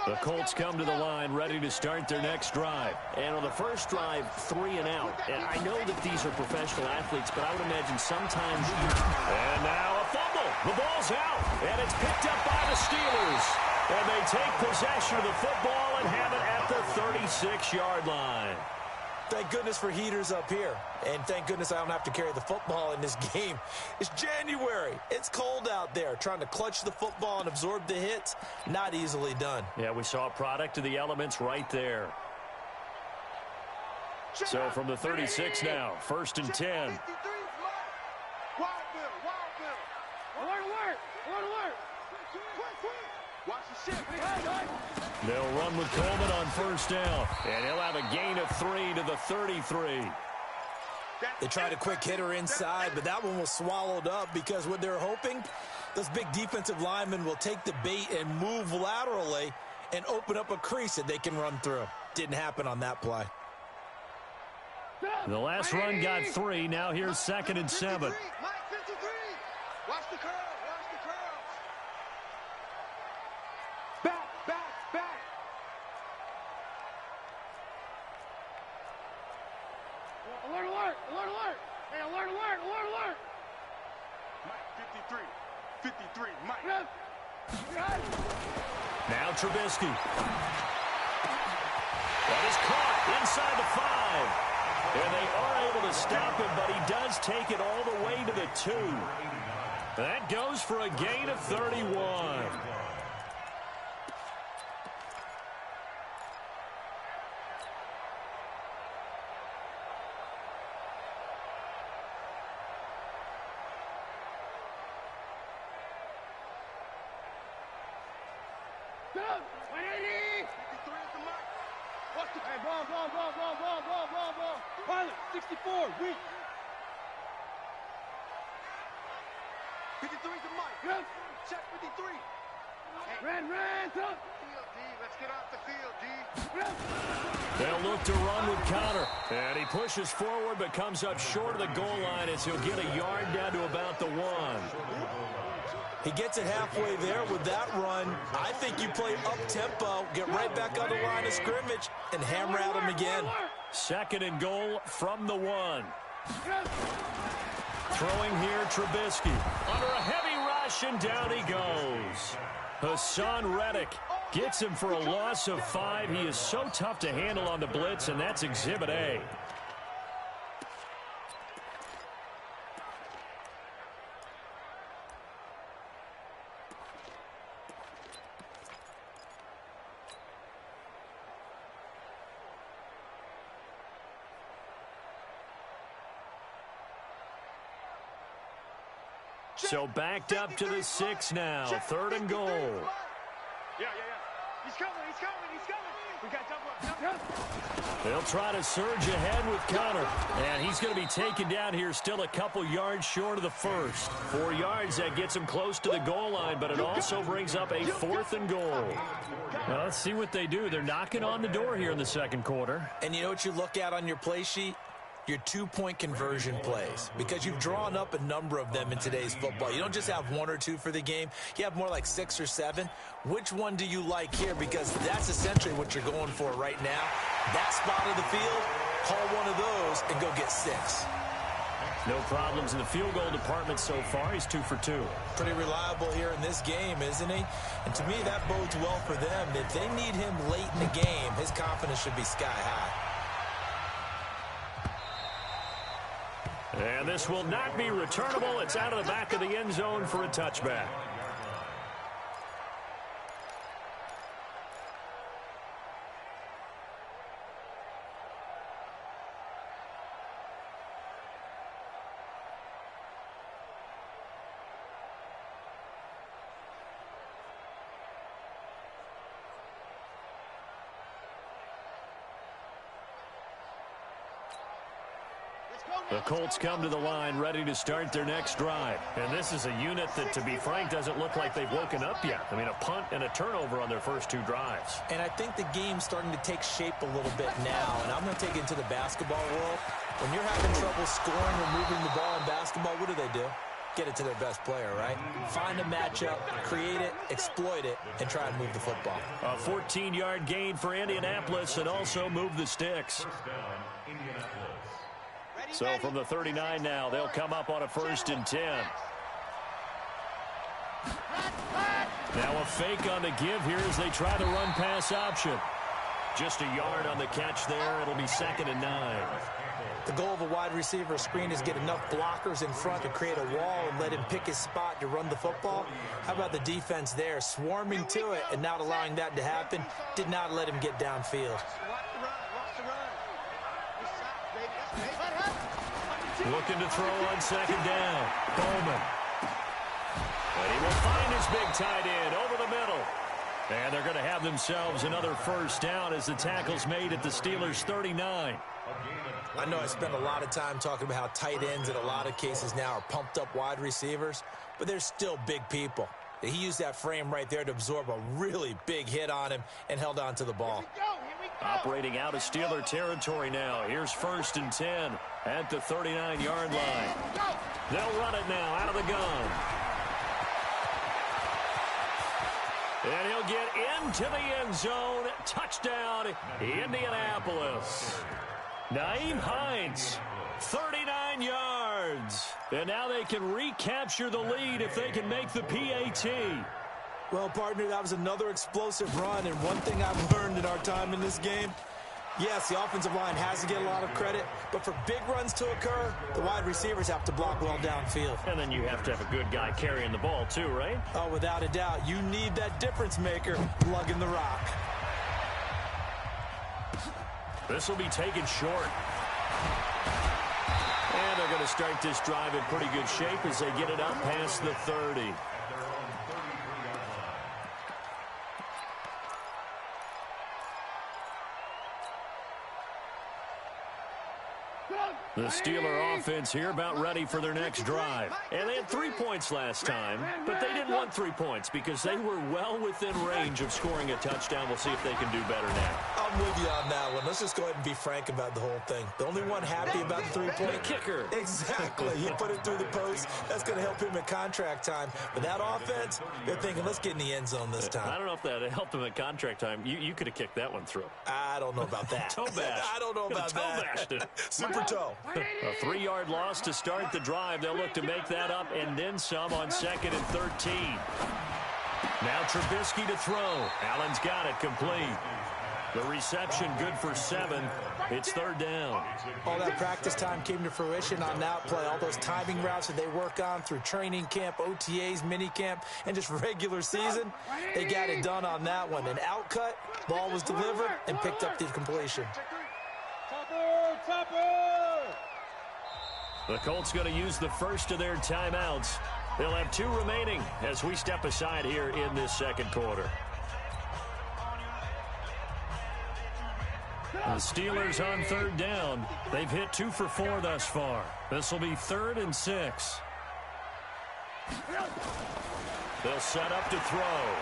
The Colts come to the line ready to start their next drive. And on the first drive, 3 and out. And I know that these are professional athletes, but I would imagine sometimes And now a fumble. The ball's out, and it's picked up by the Steelers. And they take possession of the football and have it at the 36-yard line. Thank goodness for heaters up here. And thank goodness I don't have to carry the football in this game. It's January. It's cold out there. Trying to clutch the football and absorb the hits, not easily done. Yeah, we saw a product of the elements right there. So from the 36 now, 1st and 10. Wild Bill. Alert. Watch the shit. They'll run with Coleman on 1st down. And he'll have a gain of 3 to the 33. They tried a quick hitter inside, but that one was swallowed up because what they're hoping, those big defensive linemen will take the bait and move laterally and open up a crease that they can run through. Didn't happen on that play. The last run got 3. Now here's 2nd and 7. Mike 53. Watch the curl. Back. Alert. Hey, alert. Mike 53. Mike. Now Trubisky. That is caught inside the 5. And they are able to stop him, but he does take it all the way to the 2. That goes for a gain of 31. Hey, ball. Pilot, 64, weak. 53 to Mike. Yep. Check 53. Ran, up. Field, D. Let's get off the field, D. Yep. They'll look to run with Connor. And he pushes forward but comes up short of the goal line as he'll get a yard down to about the 1. He gets it halfway there with that run. I think you play up-tempo, get right back on the line of scrimmage, and hammer at him again. 2nd and goal from the 1. Throwing here, Trubisky. Under a heavy rush, and down he goes. Hassan Reddick gets him for a loss of 5. He is so tough to handle on the blitz, and that's Exhibit A. So backed up to the 6 now. 3rd and goal. Yeah. He's coming. We got double up. They'll try to surge ahead with Connor. And he's going to be taken down here still a couple yards short of the first. 4 yards, that gets him close to the goal line, but it also brings up a 4th and goal. Well, let's see what they do. They're knocking on the door here in the second quarter. And you know what you look at on your play sheet? Your 2-point conversion plays, because you've drawn up a number of them in today's football. You don't just have 1 or 2 for the game. You have more like 6 or 7. Which one do you like here? Because that's essentially what you're going for right now. That spot of the field, call one of those and go get 6. No problems in the field goal department so far. He's 2 for 2. Pretty reliable here in this game, isn't he? And to me, that bodes well for them. If they need him late in the game, his confidence should be sky high. And this will not be returnable. It's out of the back of the end zone for a touchback. The Colts come to the line ready to start their next drive. And this is a unit that, to be frank, doesn't look like they've woken up yet. I mean, a punt and a turnover on their first 2 drives. And I think the game's starting to take shape a little bit now. And I'm going to take it into the basketball world. When you're having trouble scoring or moving the ball in basketball, what do? Get it to their best player, right? Find a matchup, create it, exploit it, and try and move the football. A 14-yard gain for Indianapolis and also move the sticks. So from the 39 now, they'll come up on a 1st and 10. Now a fake on the give here as they try the run-pass option. Just a yard on the catch there. It'll be 2nd and 9. The goal of a wide receiver screen is get enough blockers in front to create a wall and let him pick his spot to run the football. How about the defense there, swarming to it and not allowing that to happen? Did not let him get downfield. Looking to throw on 2nd down. Bowman. And he will find his big tight end over the middle. And they're going to have themselves another 1st down as the tackle's made at the Steelers' 39. I know I spent a lot of time talking about how tight ends in a lot of cases now are pumped up wide receivers, but they're still big people. He used that frame right there to absorb a really big hit on him and held on to the ball. Operating out of Steeler territory now. Here's 1st and 10 at the 39-yard line. They'll run it now out of the gun. And he'll get into the end zone. Touchdown, Indianapolis. Naeem Hines, 39 yards. And now they can recapture the lead if they can make the PAT. Well, partner, that was another explosive run, and one thing I've learned in our time in this game, yes, the offensive line has to get a lot of credit, but for big runs to occur, the wide receivers have to block well downfield. And then you have to have a good guy carrying the ball too, right? Oh, without a doubt. You need that difference maker lugging the rock. This will be taken short. And they're going to start this drive in pretty good shape as they get it up past the 30. The Steeler offense here about ready for their next drive. And they had 3 points last time, but they didn't want 3 points because they were well within range of scoring a touchdown. We'll see if they can do better now. I'm with you on that one. Let's just go ahead and be frank about the whole thing. The only one happy about the 3-point kicker. Exactly. He put it through the post. That's going to help him at contract time. But that offense, they're thinking, let's get in the end zone this time. I don't know if that helped him at contract time. You could have kicked that one through. I don't know about that. Toe bash. I don't know about that. Toe bashed it. Super toe. A 3-yard loss to start the drive. They'll look to make that up and then some on 2nd and 13. Now Trubisky to throw. Allen's got it complete. The reception good for 7. It's 3rd down. All that practice time came to fruition on that play. All those timing routes that they work on through training camp, OTAs, minicamp, and just regular season, they got it done on that one. An outcut, ball was delivered, and picked up the completion. Topper! The Colts going to use the first of their timeouts. They'll have 2 remaining as we step aside here in this second quarter. The Steelers on 3rd down. They've hit 2 for 4 thus far. This will be 3rd and 6. They'll set up to throw.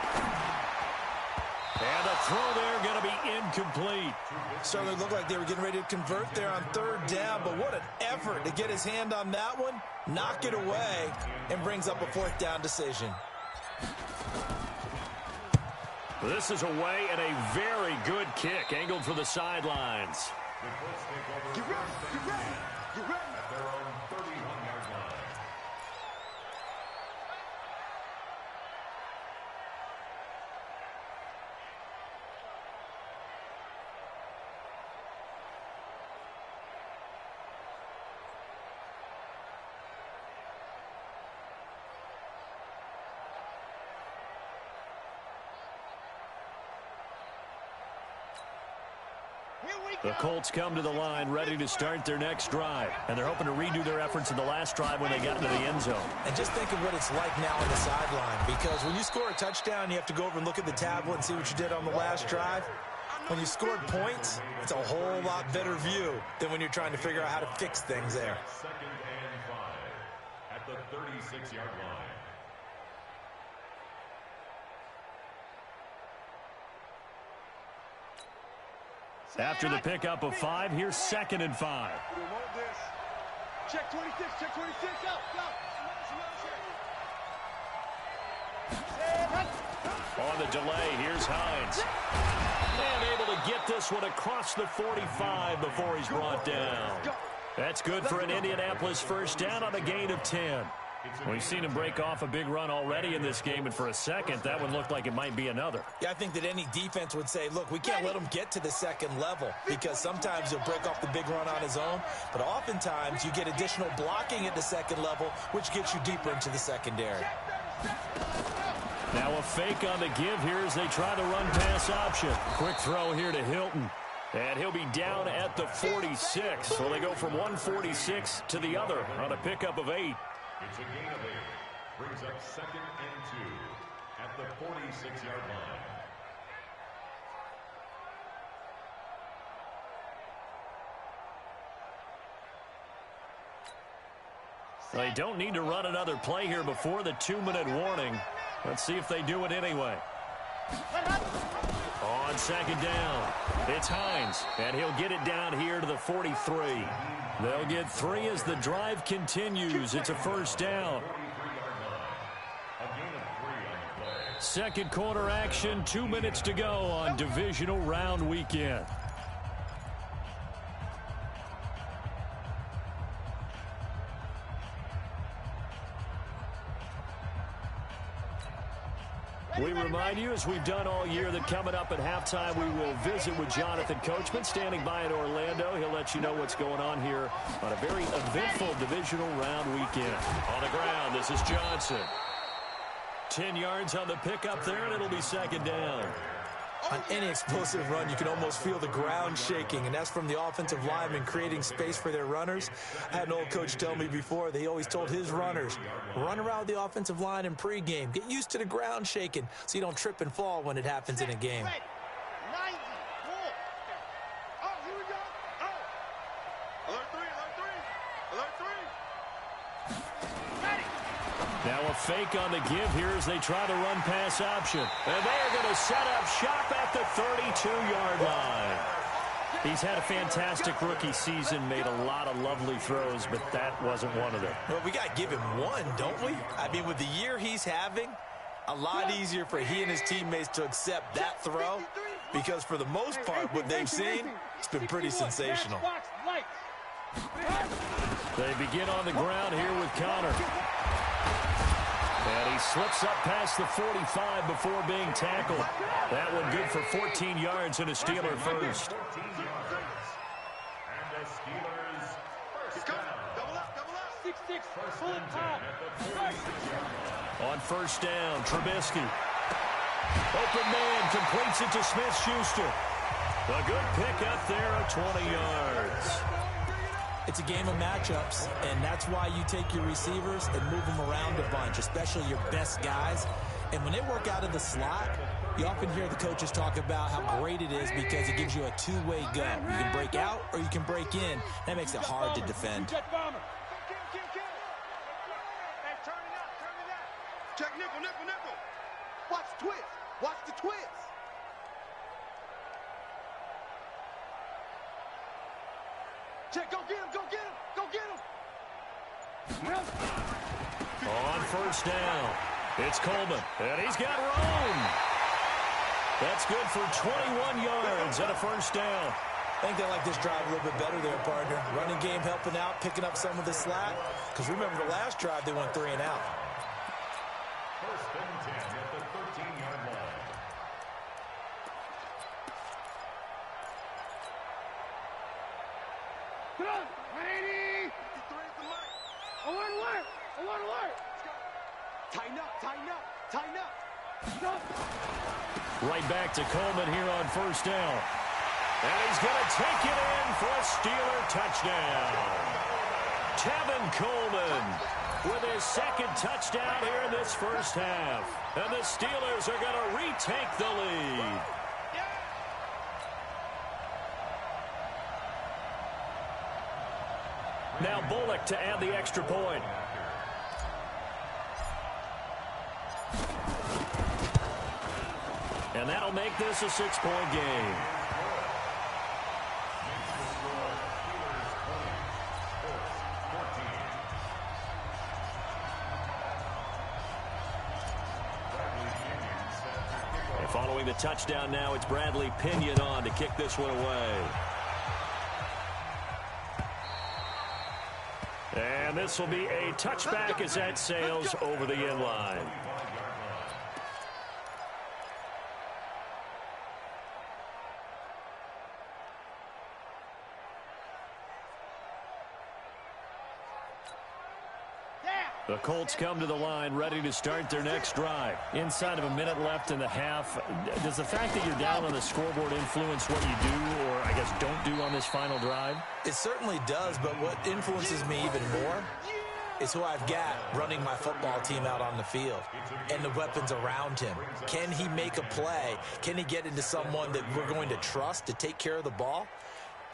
And the throw there going to be incomplete. Certainly looked like they were getting ready to convert there on 3rd down, but what an effort to get his hand on that one, knock it away, and brings up a 4th down decision. This is away and a very good kick angled for the sidelines. Get ready, get ready, get ready. At their own 31-yard line. The Colts come to the line ready to start their next drive. And they're hoping to redo their efforts in the last drive when they got into the end zone. And just think of what it's like now on the sideline. Because when you score a touchdown, you have to go over and look at the tablet and see what you did on the last drive. When you scored points, it's a whole lot better view than when you're trying to figure out how to fix things there. 2nd and 5 at the 36-yard line. After the pickup of 5, here's 2nd and 5. Check 26, check 26, out, On the delay, here's Hines. And able to get this one across the 45 before he's brought down. That's good for an Indianapolis 1st down on a gain of 10. We've seen him break off a big run already in this game, and for a second, that one looked like it might be another. Yeah, I think that any defense would say, look, we can't let him get to the 2nd level because sometimes he'll break off the big run on his own, but oftentimes you get additional blocking at the 2nd level, which gets you deeper into the secondary. Now a fake on the give here as they try the run-pass option. Quick throw here to Hilton. And he'll be down at the 46. So they go from 146 to the other on a pickup of 8. It's a gain of 8. Brings up 2nd and 2 at the 46-yard line. They don't need to run another play here before the 2-minute warning. Let's see if they do it anyway. On 2nd down, it's Hines, and he'll get it down here to the 43. They'll get 3 as the drive continues. It's a 1st down. 2nd quarter action, 2 minutes to go on Divisional Round Weekend. We remind you, as we've done all year, that coming up at halftime, we will visit with Jonathan Coachman, standing by in Orlando. He'll let you know what's going on here on a very eventful Divisional Round weekend. On the ground, this is Johnson. 10 yards on the pickup there, and it'll be 2nd down. On any explosive run, you can almost feel the ground shaking, and that's from the offensive linemen creating space for their runners. I had an old coach tell me before, they always told his runners, run around the offensive line in pregame. Get used to the ground shaking so you don't trip and fall when it happens in a game. 90, 4. Oh, here we go. Oh. Alert 3, alert 3. Alert 3. Ready. Now a fake on the give here as they try the run-pass option. And they are going to set up shop at the 32-yard line. He's had a fantastic rookie season, made a lot of lovely throws, but that wasn't one of them. Well, we got to give him one, don't we? I mean, with the year he's having, a lot easier for he and his teammates to accept that throw because for the most part, what they've seen, it's been pretty sensational. They begin on the ground here with Connor. And he slips up past the 45 before being tackled. That one good for 14 yards and a Steeler first. And the Steelers first down. Double up. 6-6. First and 10 at the 46-yard line. On 1st down, Trubisky. Open man completes it to Smith-Schuster. A good pick up there of 20 yards. It's a game of matchups, and that's why you take your receivers and move them around a bunch, especially your best guys. And when they work out of the slot, you often hear the coaches talk about how great it is because it gives you a two-way go. You can break out or you can break in. That makes it hard to defend. Check nickel, nickel, nickel. Watch the twist. Watch the twist. Check, go get him, go get him, go get him. On first down, it's Coleman, and he's got room. That's good for 21 yards and a first down. I think they like this drive a little bit better there, partner. Running game helping out, picking up some of the slack. Because remember the last drive, they went 3 and out. First and 10 at the 13-yard line. Come on, 180. 53 is the mark. Alert, alert, alert, alert. Tighten up, tighten up, tighten up. Stop. Right back to Coleman here on first down. And he's going to take it in for a Steeler touchdown. Tevin Coleman with his second touchdown here in this first half. And the Steelers are going to retake the lead. Now Bullock to add the extra point. And that'll make this a 6-point game. And following the touchdown now, it's Bradley Pinion on to kick this one away. And this will be a touchback as that sails over the end line. The Colts come to the line ready to start their next drive. Inside of a minute left in the half, does the fact that you're down on the scoreboard influence what you do, or I guess don't do on this final drive? It certainly does, but what influences me even more is who I've got running my football team out on the field and the weapons around him. Can he make a play? Can he get into someone that we're going to trust to take care of the ball?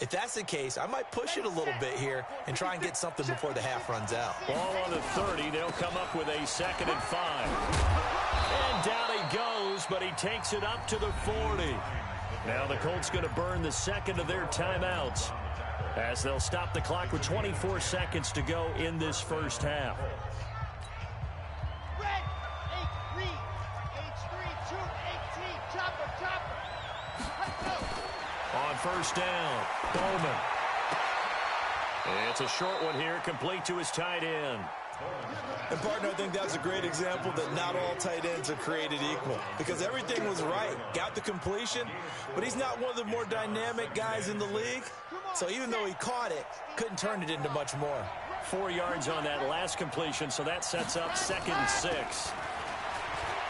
If that's the case, I might push it a little bit here and try and get something before the half runs out. Ball on the 30. They'll come up with a 2nd and 5. And down he goes, but he takes it up to the 40. Now the Colts going to burn the second of their timeouts as they'll stop the clock with 24 seconds to go in this first half. Red, 8, read, H3, 2, 18, chopper, chopper. Let's go. On first down, Bowman. It's a short one here, complete to his tight end. And, partner, I think that's a great example that not all tight ends are created equal because everything was right. Got the completion, but he's not one of the more dynamic guys in the league. So even though he caught it, couldn't turn it into much more. 4 yards on that last completion, so that sets up 2nd and 6.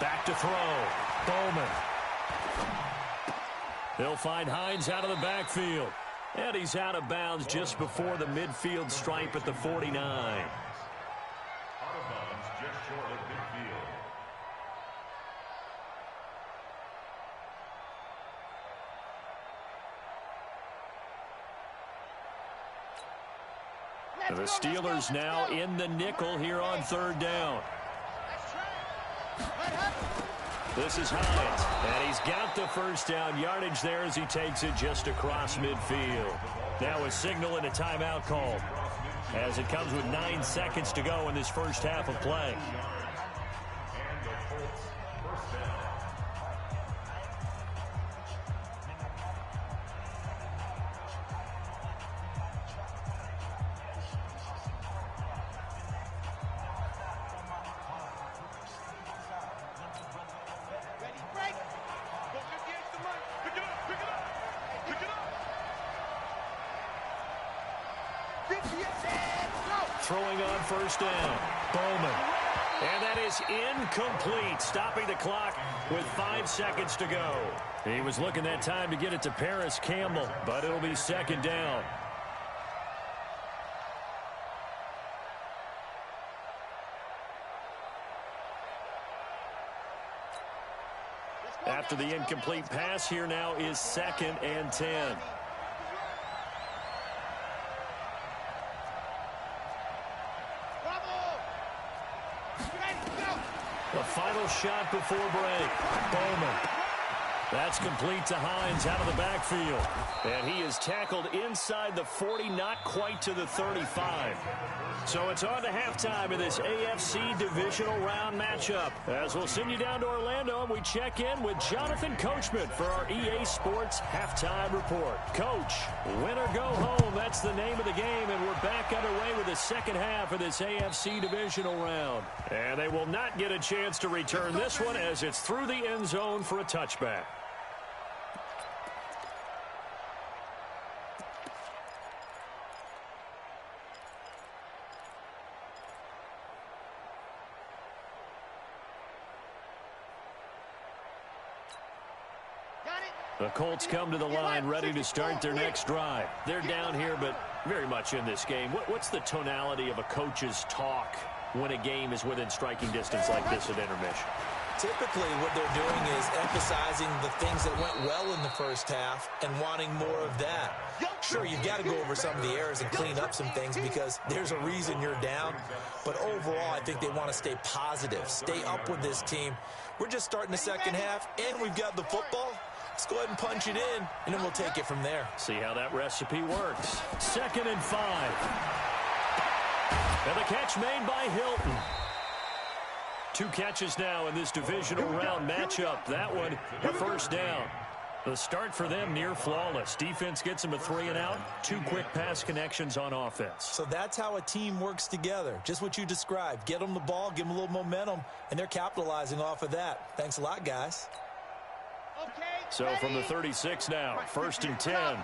Back to throw, Bowman. They'll find Hines out of the backfield. And he's out of bounds just before the midfield stripe at the 49. Out of bounds just short of midfield. The Steelers now in the nickel here on 3rd down. This is Hines, and he's got the first down yardage there as he takes it just across midfield. Now a signal and a timeout call as it comes with 9 seconds to go in this first half of play. And the Colts first down. Throwing on first down, Bowman. And that is incomplete, stopping the clock with 5 seconds to go. He was looking that time to get it to Paris Campbell, but it'll be 2nd down. After the incomplete pass, here now is 2nd and 10. The final shot before break. Bowman. That's complete to Hines out of the backfield. And he is tackled inside the 40, not quite to the 35. So it's on to halftime in this AFC Divisional Round matchup. As we'll send you down to Orlando, and we check in with Jonathan Coachman for our EA Sports Halftime Report. Coach, win or go home, that's the name of the game, and we're back underway with the second half of this AFC Divisional Round. And they will not get a chance to return this one as it's through the end zone for a touchback. The Colts come to the line ready to start their next drive. They're down here, but very much in this game. What's the tonality of a coach's talk when a game is within striking distance like this at intermission? Typically, what they're doing is emphasizing the things that went well in the first half and wanting more of that. Sure, you've got to go over some of the errors and clean up some things because there's a reason you're down. But overall, I think they want to stay positive, stay up with this team. We're just starting the second half, and we've got the football. Let's go ahead and punch it in, and then we'll take it from there. See how that recipe works. 2nd and 5. And the catch made by Hilton. 2 catches now in this divisional round matchup. That one, a first down. The start for them near flawless. Defense gets them a 3 and out. 2 quick pass connections on offense. So that's how a team works together. Just what you described. Get them the ball, give them a little momentum, and they're capitalizing off of that. Thanks a lot, guys. So from the 36 now, 1st and 10.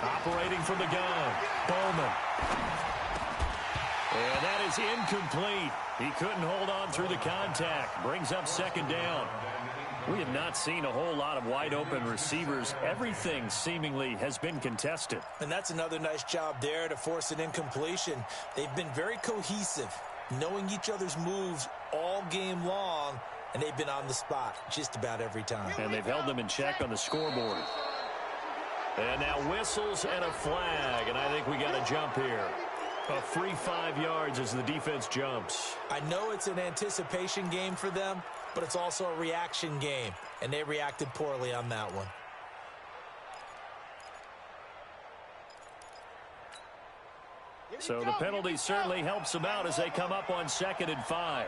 Operating from the gun, Bowman. And that is incomplete. He couldn't hold on through the contact. Brings up 2nd down. We have not seen a whole lot of wide open receivers. Everything seemingly has been contested. And that's another nice job there to force an incompletion. They've been very cohesive, knowing each other's moves all game long. And they've been on the spot just about every time. And they've held them in check on the scoreboard. And now whistles and a flag. And I think we got a jump here. A free 5 yards as the defense jumps. I know it's an anticipation game for them, but it's also a reaction game. And they reacted poorly on that one. So the penalty certainly helps them out as they come up on 2nd and 5.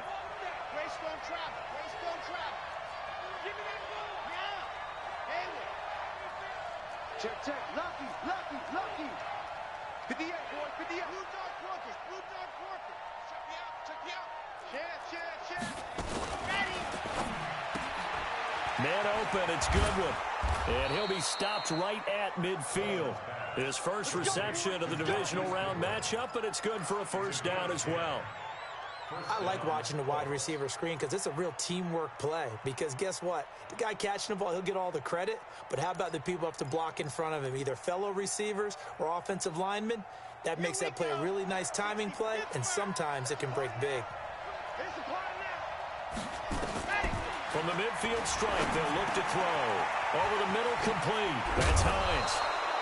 Check. Lucky. 58, boys, 58. Blue dog workers. Check me out. Share. Ready. Man open, it's Goodwin. And he'll be stopped right at midfield. His first reception of the divisional round matchup, but it's good for a first down as well. I like watching the wide receiver screen because it's a real teamwork play. Because guess what? The guy catching the ball, he'll get all the credit. But how about the people up to block in front of him, either fellow receivers or offensive linemen? That makes that play a really nice timing play, and sometimes it can break big. From the midfield stripe, they'll look to throw. Over the middle, complete. That's Hines.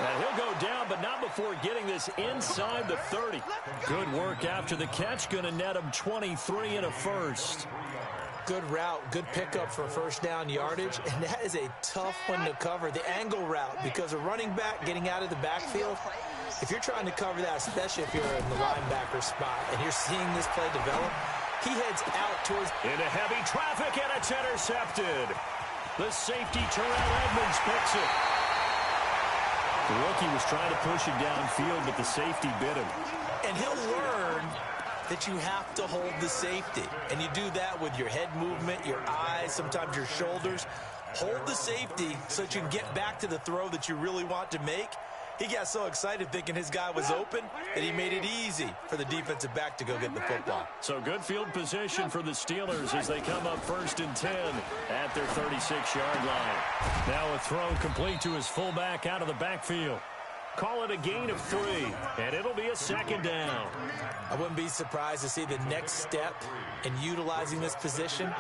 And he'll go down, but not before getting this inside the 30. Good work after the catch. Going to net him 23 and a first. Good route, good pickup for first down yardage, and that is a tough one to cover. The angle route, because a running back getting out of the backfield, if you're trying to cover that, especially if you're in the linebacker spot, and you're seeing this play develop, he heads out towards... Into heavy traffic, and it's intercepted. The safety, Terrell Edmonds, picks it. The rookie was trying to push it downfield, but the safety bit him. And he'll learn that you have to hold the safety. And you do that with your head movement, your eyes, sometimes your shoulders. Hold the safety so that you can get back to the throw that you really want to make. He got so excited thinking his guy was open that he made it easy for the defensive back to go get the football. So good field position for the Steelers as they come up 1st and 10 at their 36-yard line. Now a throw complete to his fullback out of the backfield. Call it a gain of 3, and it'll be a second down. I wouldn't be surprised to see the next step in utilizing this position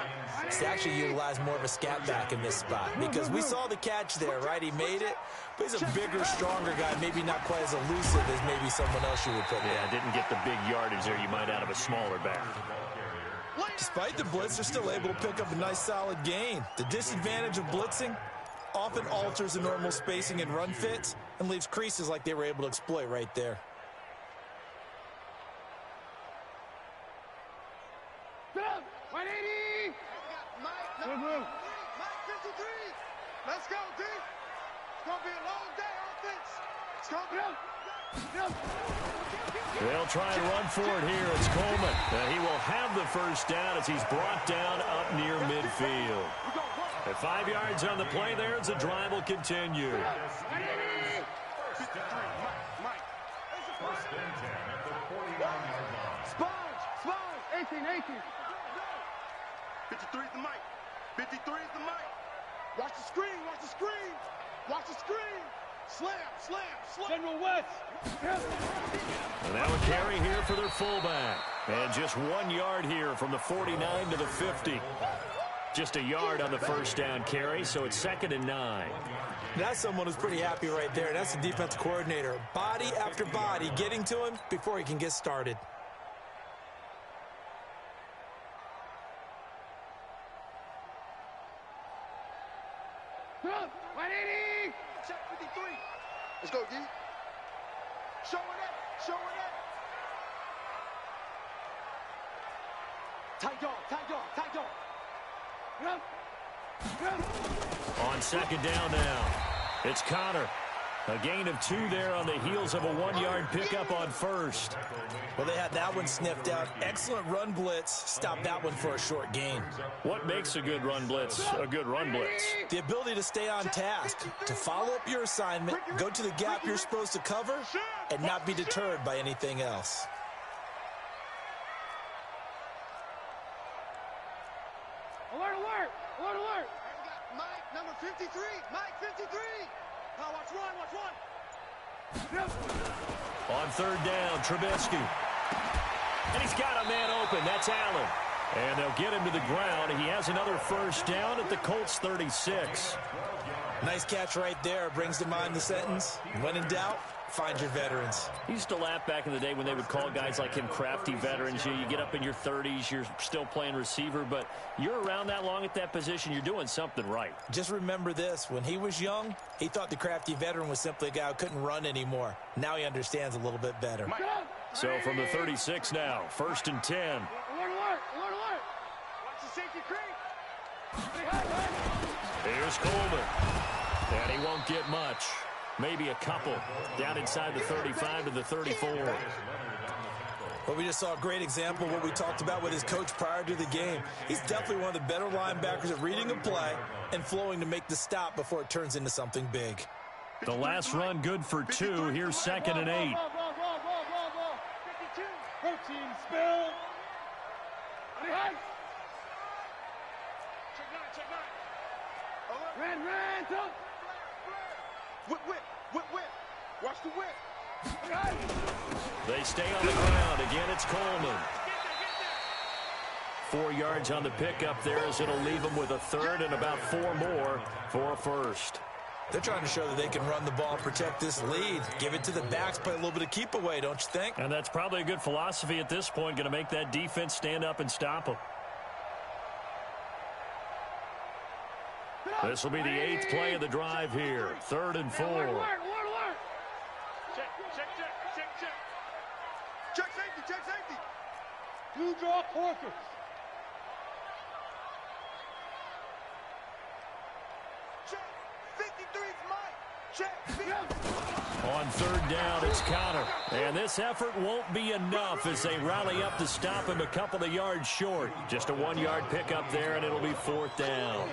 is to actually utilize more of a scat back in this spot. Because we saw the catch there, right? He made it, but he's a bigger, stronger guy, maybe not quite as elusive as maybe someone else you would put there. Yeah, didn't get the big yardage there you might out of a smaller back. Despite the blitz, they're still able to pick up a nice, solid gain. The disadvantage of blitzing often alters the normal spacing and run fits and leaves creases like they were able to exploit right there. Up, 180. Mike 53. Let's go, D. It's going to be a long day offense. It's going to be They'll try and run for it here. It's Coleman. He will have the first down as he's brought down up near midfield. At 5 yards on the play there as the drive will continue. First and 10 at the 49-yard line. Sponge, 18. 53 is the mic. 53 is the mic. Watch the screen. Watch the screen. Slam. General West. And now a carry here for their fullback. And just 1 yard here from the 49 to the 50. Just a yard on the first down carry, so it's 2nd and 9. That's someone who's pretty happy right there. That's the defensive coordinator. Body after body getting to him before he can get started. Up, 180. Check 53. Let's go, D. Showing it. Tight dog. On 2nd down now, it's Connor. A gain of 2 there on the heels of a 1 yard pickup on first. Well, they had that one sniffed out. Excellent run blitz. Stopped that one for a short gain. What makes a good run blitz a good run blitz? The ability to stay on task, to follow up your assignment, go to the gap you're supposed to cover, and not be deterred by anything else. Alert. Mike, number 53. Mike, 53. Now watch one. On 3rd down, Trubisky. And he's got a man open. That's Allen. And they'll get him to the ground. He has another first down at the Colts 36. Nice catch right there. Brings to mind the sentence, when in doubt, find your veterans. He used to laugh back in the day when they would call guys like him crafty veterans. You get up in your 30s, you're still playing receiver, but you're around that long at that position, you're doing something right. Just remember this. When he was young, he thought the crafty veteran was simply a guy who couldn't run anymore. Now he understands a little bit better. So from the 36 now, 1st and 10. Alert. Watch the safety creep. Here's Coleman. And he won't get much. Maybe a couple. Down inside the 35 to the 34. Well, we just saw a great example of what we talked about with his coach prior to the game. He's definitely one of the better linebackers at reading a play and flowing to make the stop before it turns into something big. The last run good for 2. Here's 2nd and 8. 52. Protein spill. Check 9. Ran. Top. Whip. Watch the whip. They stay on the ground. Again, it's Coleman. 4 yards on the pickup there as it'll leave them with a 3rd and about 4 more for a first. They're trying to show that they can run the ball and protect this lead. Give it to the backs, play a little bit of keep away, don't you think? And that's probably a good philosophy at this point, going to make that defense stand up and stop them. This will be the 8th play of the drive here. 3rd and 4. Check safety. Blue draw Corkers. Check. 53's Mike. Check. On 3rd down, it's Connor. And this effort won't be enough as they rally up to stop him a couple of yards short. Just a 1 yard pickup there, and it'll be 4th down.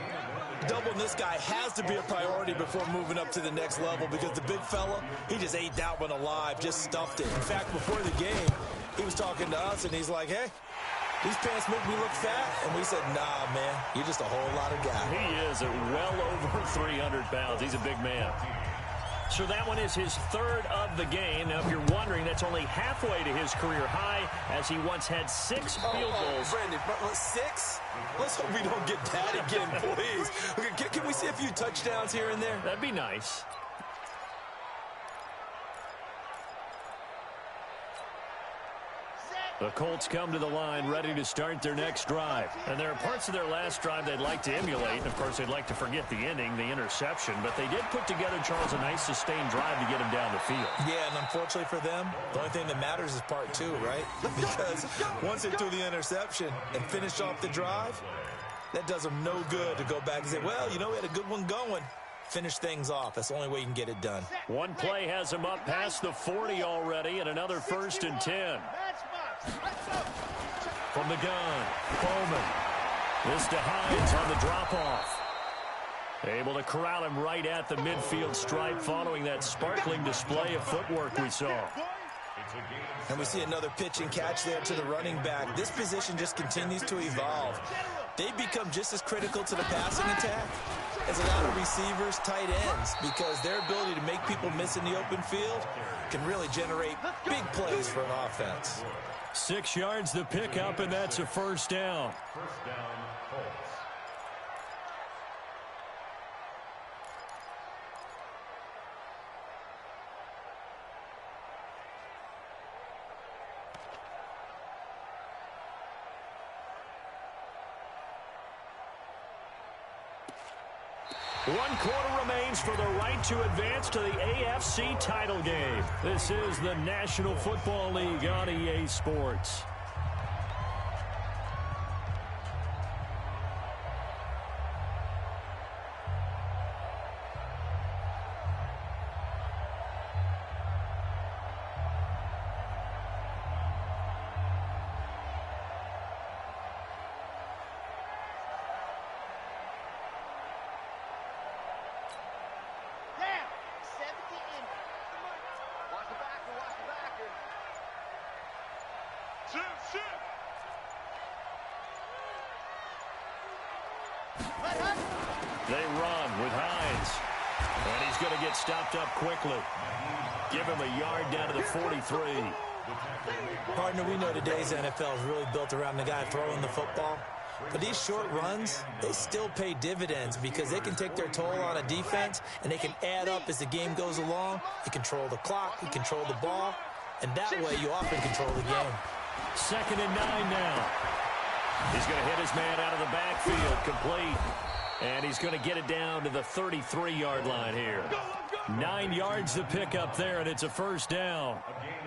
Doubling this guy has to be a priority before moving up to the next level because the big fella, he just ate that one alive, just stuffed it. In fact, before the game, he was talking to us, and he's like, hey, these pants make me look fat. And we said, nah, man, you're just a whole lot of guy. He is at well over 300 pounds. He's a big man. So that one is his third of the game. Now, if you're wondering, that's only halfway to his career high, as he once had 6 field goals. Brandon, 6? Let's hope we don't get that again, please. Okay, can we see a few touchdowns here and there? That'd be nice. The Colts come to the line ready to start their next drive. And there are parts of their last drive they'd like to emulate. Of course, they'd like to forget the ending, the interception. But they did put together, Charles, a nice sustained drive to get him down the field. Yeah, and unfortunately for them, the only thing that matters is part 2, right? Because once they threw the interception and finished off the drive, that does them no good to go back and say, well, you know, we had a good one going. Finish things off. That's the only way you can get it done. One play has him up past the 40 already, and another 1st and 10. From the gun, Bowman. This to Hines on the drop-off. Able to corral him right at the midfield stripe following that sparkling display of footwork we saw. And we see another pitch and catch there to the running back. This position just continues to evolve. They become just as critical to the passing attack as a lot of receivers, tight ends, because their ability to make people miss in the open field can really generate big plays for an offense. 6 yards the pickup, and that's a 1st down. First down, Colts. One quarter remains for the right to advance to the AFC title game. This is the National Football League on EA Sports. They run with Hines. And he's going to get stopped up quickly. Give him a yard down to the 43. Partner, we know today's NFL is really built around the guy throwing the football. But these short runs, they still pay dividends because they can take their toll on a defense and they can add up as the game goes along. You control the clock, you control the ball, and that way you often control the game. 2nd and 9 now. He's going to hit his man out of the backfield, complete. And he's going to get it down to the 33-yard line here. 9 yards to pick up there, and it's a 1st down.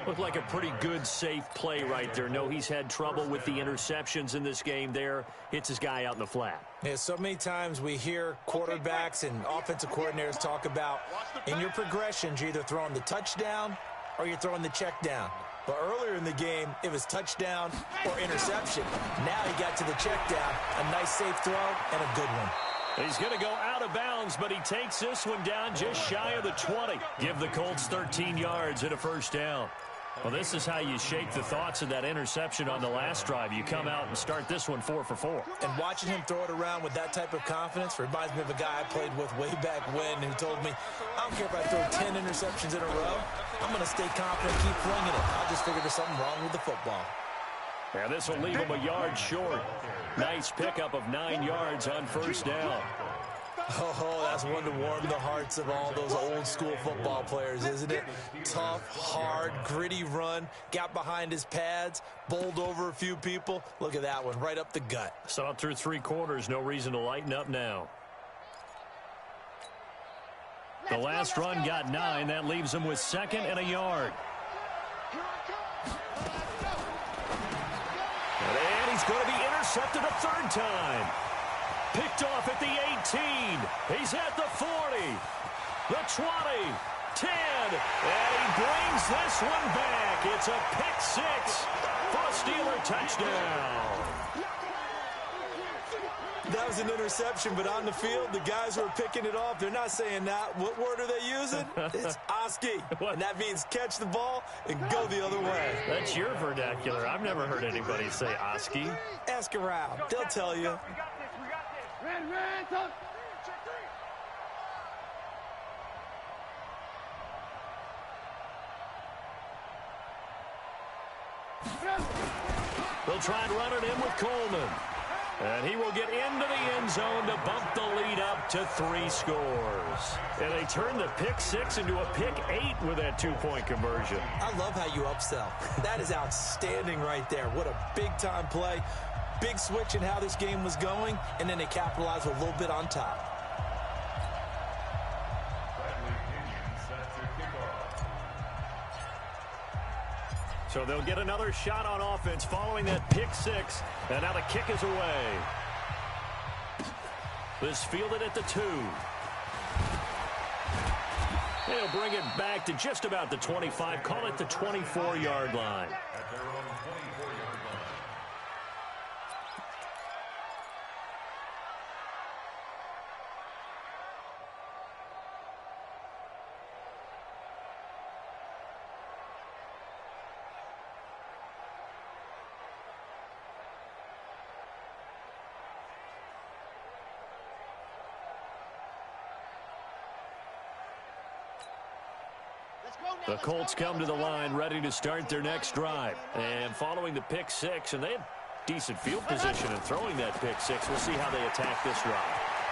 Looked like a pretty good, safe play right there. No, he's had trouble with the interceptions in this game there. Hits his guy out in the flat. Yeah, so many times we hear quarterbacks and offensive coordinators talk about in your progressions, you're either throwing the touchdown or you're throwing the check down. But earlier in the game, it was touchdown or interception. Now he got to the check down, a nice safe throw, and a good one. He's going to go out of bounds, but he takes this one down just shy of the 20. Give the Colts 13 yards and a 1st down. Well, this is how you shake the thoughts of that interception on the last drive. You come out and start this one 4 for 4. And watching him throw it around with that type of confidence reminds me of a guy I played with way back when who told me, I don't care if I throw 10 interceptions in a row. I'm going to stay confident and keep flinging it. I'll just figure there's something wrong with the football. Yeah, this will leave him a yard short. Nice pickup of 9 yards on 1st down. Oh, that's one to warm the hearts of all those old school football players, isn't it? Tough, hard, gritty run, got behind his pads, bowled over a few people. Look at that one, right up the gut. Saw it through 3 quarters, no reason to lighten up now. The last run got 9. That leaves him with 2nd and a yard. And he's going to be intercepted a 3rd time. Picked off at the 18. He's at the 40. The 20. 10. And he brings this one back. It's a pick 6 for a Steeler touchdown. That was an interception, but on the field, the guys who are picking it off, they're not saying that. What word are they using? It's Oski. And that means catch the ball and go the other way. That's your vernacular. I've never heard anybody say Oski. Ask around. They'll tell you. They'll try and run it in with Coleman. And he will get into the end zone to bump the lead up to 3 scores. And they turn the pick 6 into a pick 8 with that 2-point conversion. I love how you upsell. That is outstanding right there. What a big-time play. Big switch in how this game was going, and then they capitalized a little bit on top. So they'll get another shot on offense following that pick 6. And now the kick is away. This fielded at the 2. They'll bring it back to just about the 25. Call it the 24-yard line. At their own 24-yard line. The Colts come to the line ready to start their next drive. And following the pick 6, and they have decent field position in throwing that pick 6. We'll see how they attack this drive.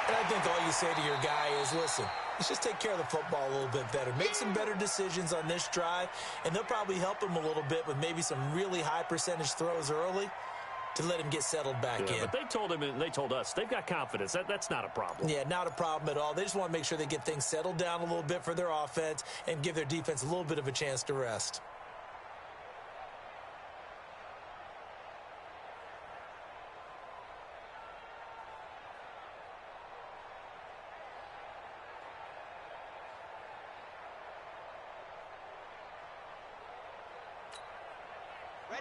And I think all you say to your guy is, listen, let's just take care of the football a little bit better. Make some better decisions on this drive, and they'll probably help him a little bit with maybe some really high percentage throws early to let him get settled back in. But they told him and they told us they've got confidence. That's not a problem. Yeah, not a problem at all. They just want to make sure they get things settled down a little bit for their offense and give their defense a little bit of a chance to rest.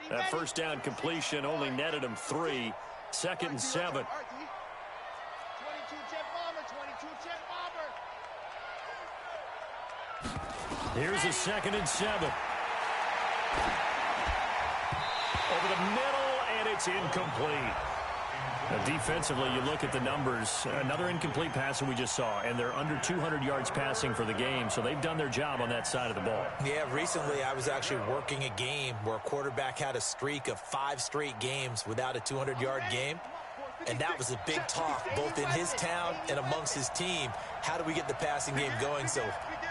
That first down completion only netted him 3. 2nd and 7. 22 jet bomber, 22 jet bomber. Here's a 2nd and 7. Over the middle, and it's incomplete. Now, defensively, you look at the numbers. Another incomplete pass that we just saw, and they're under 200 yards passing for the game, so they've done their job on that side of the ball. Yeah, recently I was actually working a game where a quarterback had a streak of 5 straight games without a 200-yard game, and that was a big talk both in his town and amongst his team. How do we get the passing game going? So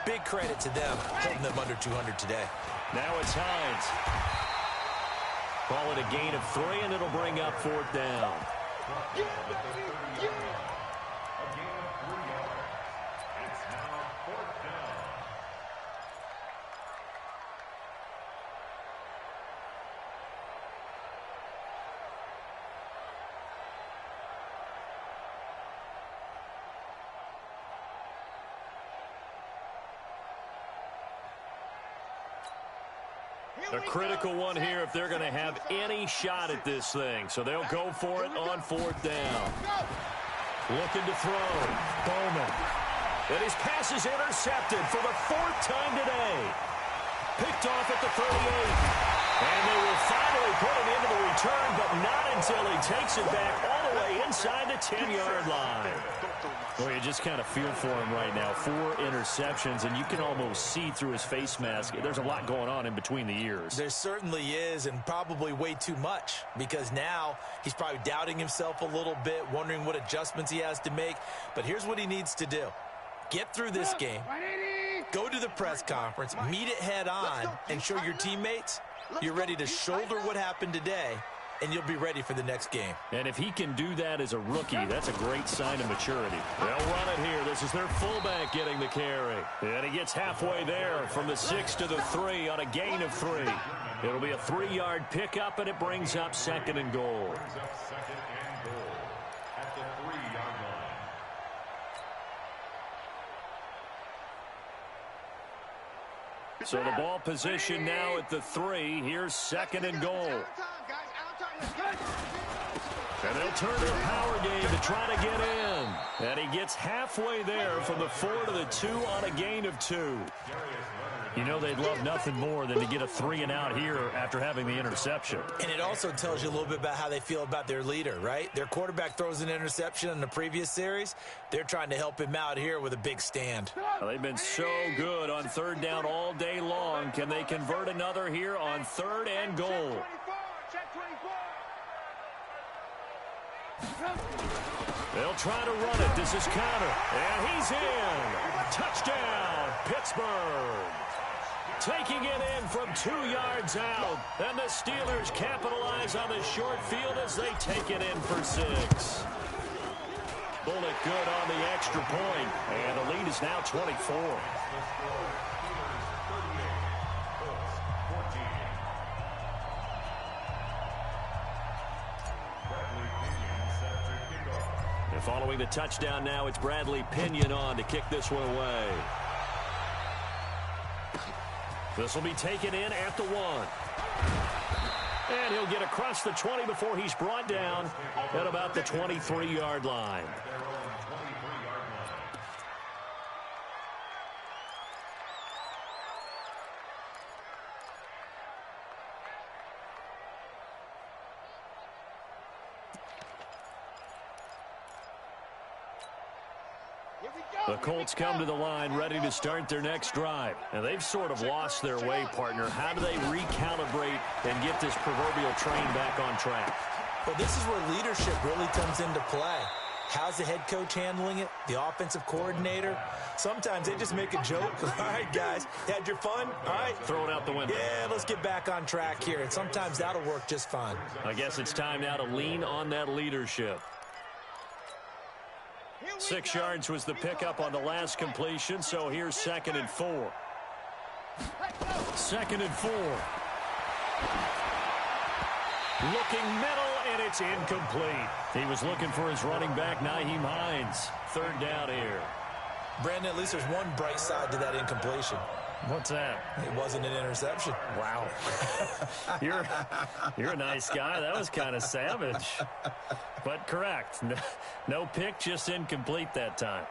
big credit to them holding them under 200 today. Now it's Hines. Call it a gain of 3, and it'll bring up 4th down. A gain of 3 yards. It's now 4th down. A critical one here if they're going to have any shot at this thing. So they'll go for it on 4th down. Looking to throw. Bowman. And his pass is intercepted for the 4th time today. Picked off at the 38. And they will finally put it into the return, but not until he takes it back all the way inside the 10-yard line. Well, you just kind of feel for him right now. 4 interceptions, and you can almost see through his face mask. There's a lot going on in between the ears. There certainly is, and probably way too much, because now he's probably doubting himself a little bit, wondering what adjustments he has to make. But here's what he needs to do. Get through this game, go to the press conference, meet it head on, and show your teammates you're ready to shoulder what happened today, and you'll be ready for the next game. And if he can do that as a rookie, that's a great sign of maturity. They'll run it here. This is their fullback getting the carry. And he gets halfway there from the 6 to the 3 on a gain of 3. It'll be a 3-yard pickup, and it brings up 2nd and goal. Brings up 2nd and goal at the 3-yard line. So the ball position now at the 3. Here's 2nd and goal. And they'll turn their power game to try to get in. And he gets halfway there from the 4 to the 2 on a gain of 2. You know they'd love nothing more than to get a 3-and-out here after having the interception. And it also tells you a little bit about how they feel about their leader, right? Their quarterback throws an interception in the previous series. They're trying to help him out here with a big stand. Well, they've been so good on 3rd down all day long. Can they convert another here on 3rd and goal? They'll try to run it. This is counter. And he's in. Touchdown, Pittsburgh. Taking it in from 2 yards out. And the Steelers capitalize on the short field as they take it in for 6. Bullet good on the extra point. And the lead is now 24. And following the touchdown now, it's Bradley Pinion on to kick this one away. This will be taken in at the 1. And he'll get across the 20 before he's brought down at about the 23-yard line. The Colts come to the line ready to start their next drive. And they've sort of lost their way, partner. How do they recalibrate and get this proverbial train back on track? Well, this is where leadership really comes into play. How's the head coach handling it? The offensive coordinator? Sometimes they just make a joke. All right, guys, had your fun? All right. Throw it out the window. Yeah, let's get back on track here. And sometimes that'll work just fine. I guess it's time now to lean on that leadership. 6 yards was the pickup on the last completion, so here's 2nd and 4. 2nd and 4. Looking middle, and it's incomplete. He was looking for his running back, Nyheim Hines. 3rd down here. Brandon, at least there's one bright side to that incompletion. What's that? It wasn't an interception. Wow. You're a nice guy. That was kind of savage. But correct. No pick, just incomplete that time.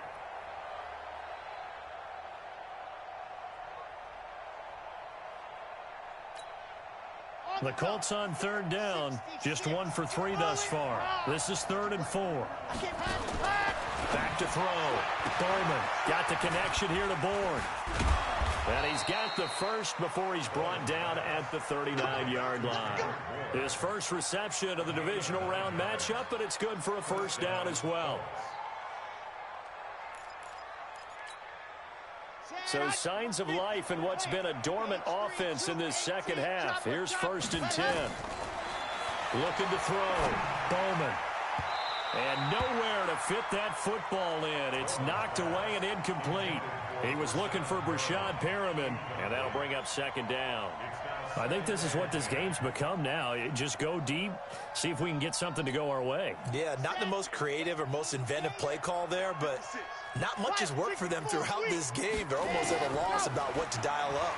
The Colts on 3rd down. Just 1 for 3 thus far. This is 3rd and 4. Back to throw. Bowman got the connection here to Bourne. And he's got the first before he's brought down at the 39-yard line. His first reception of the divisional round matchup, but it's good for a 1st down as well. So signs of life in what's been a dormant offense in this 2nd half. Here's 1st and 10. Looking to throw. Bowman. And nowhere to fit that football in. It's knocked away and incomplete. He was looking for Brashad Perriman, and that'll bring up 2nd down. I think this is what this game's become now. Just go deep, see if we can get something to go our way. Yeah, not the most creative or most inventive play call there, but not much has worked for them throughout this game. They're almost at a loss about what to dial up.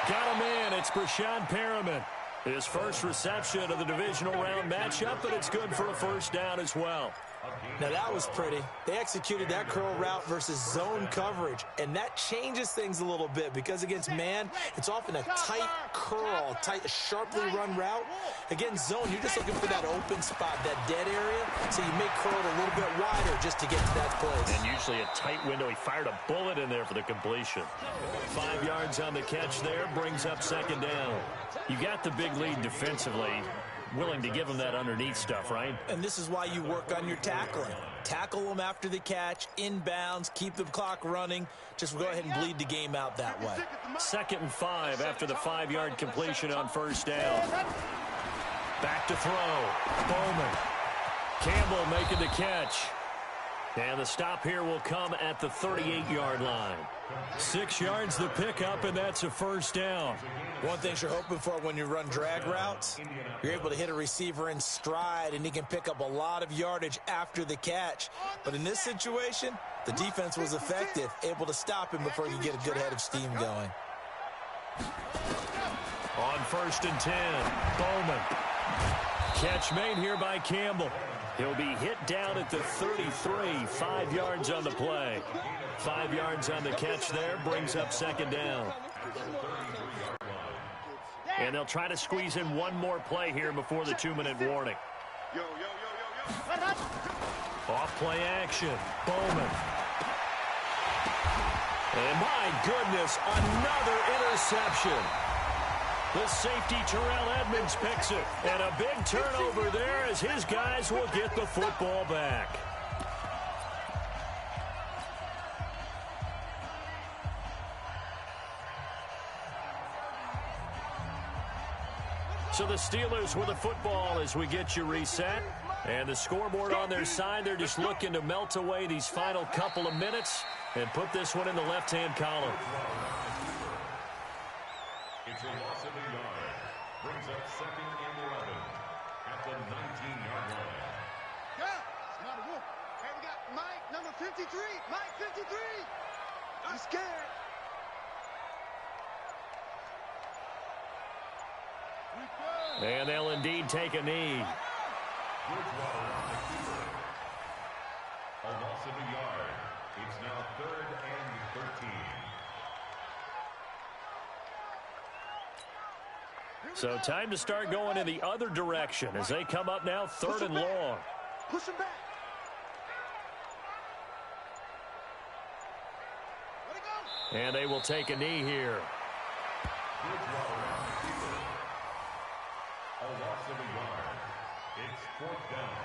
Got him in. It's Brashad Perriman. His first reception of the divisional round matchup, but it's good for a 1st down as well. Now, that was pretty. They executed that curl route versus zone coverage, and that changes things a little bit because against man, it's often a tight curl, tight, sharply run route. Against zone, you're just looking for that open spot, that dead area, so you may curl it a little bit wider just to get to that place. And usually a tight window. He fired a bullet in there for the completion. 5 yards on the catch there, brings up 2nd down. You got the big lead defensively. Willing to give them that underneath stuff, right? And this is why you work on your tackling. Tackle them after the catch, inbounds, keep the clock running. Just go ahead and bleed the game out that way. 2nd and 5 after the 5-yard completion on 1st down. Back to throw. Bowman. Campbell making the catch. And the stop here will come at the 38-yard line. 6 yards the pickup, and that's a 1st down. One thing you're hoping for when you run drag routes, you're able to hit a receiver in stride, and he can pick up a lot of yardage after the catch. But in this situation, the defense was effective, able to stop him before you get a good head of steam going. On 1st and 10, Bowman. Catch made here by Campbell. He'll be hit down at the 33, 5 yards on the play. 5 yards on the catch there, brings up 2nd down. And they'll try to squeeze in one more play here before the 2-minute warning. Off play action, Bowman. And my goodness, another interception. The safety, Terrell Edmonds, picks it. And a big turnover there as his guys will get the football back. So the Steelers with the football as we get you reset. And the scoreboard on their side, they're just looking to melt away these final couple of minutes and put this one in the left-hand column. It's a loss of a yard. Brings up 2nd and 11 at the 19-yard line. Yeah, it's not a wolf. Hey, we got Mike, number 53. Mike, 53. I'm scared. And they'll indeed take a knee. Bridgewater on the keeper. A loss of a yard. It's now 3rd and 13. So time to start going in the other direction as they come up now 3rd and long. Push him back. Let it go. And they will take a knee here. Bridgewater on the keeper. A loss of a yard. It's 4th down.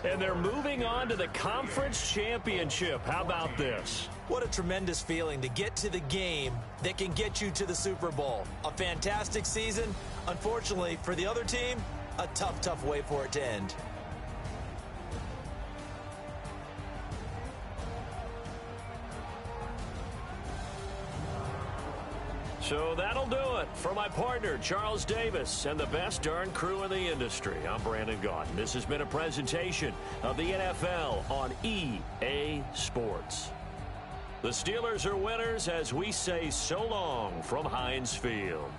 And they're moving on to the conference championship. How about this? What a tremendous feeling to get to the game that can get you to the Super Bowl. A fantastic season. Unfortunately, for the other team, a tough, tough way for it to end. So that'll do it. For my partner, Charles Davis, and the best darn crew in the industry, I'm Brandon Gaudin. This has been a presentation of the NFL on EA Sports. The Steelers are winners as we say so long from Heinz Field.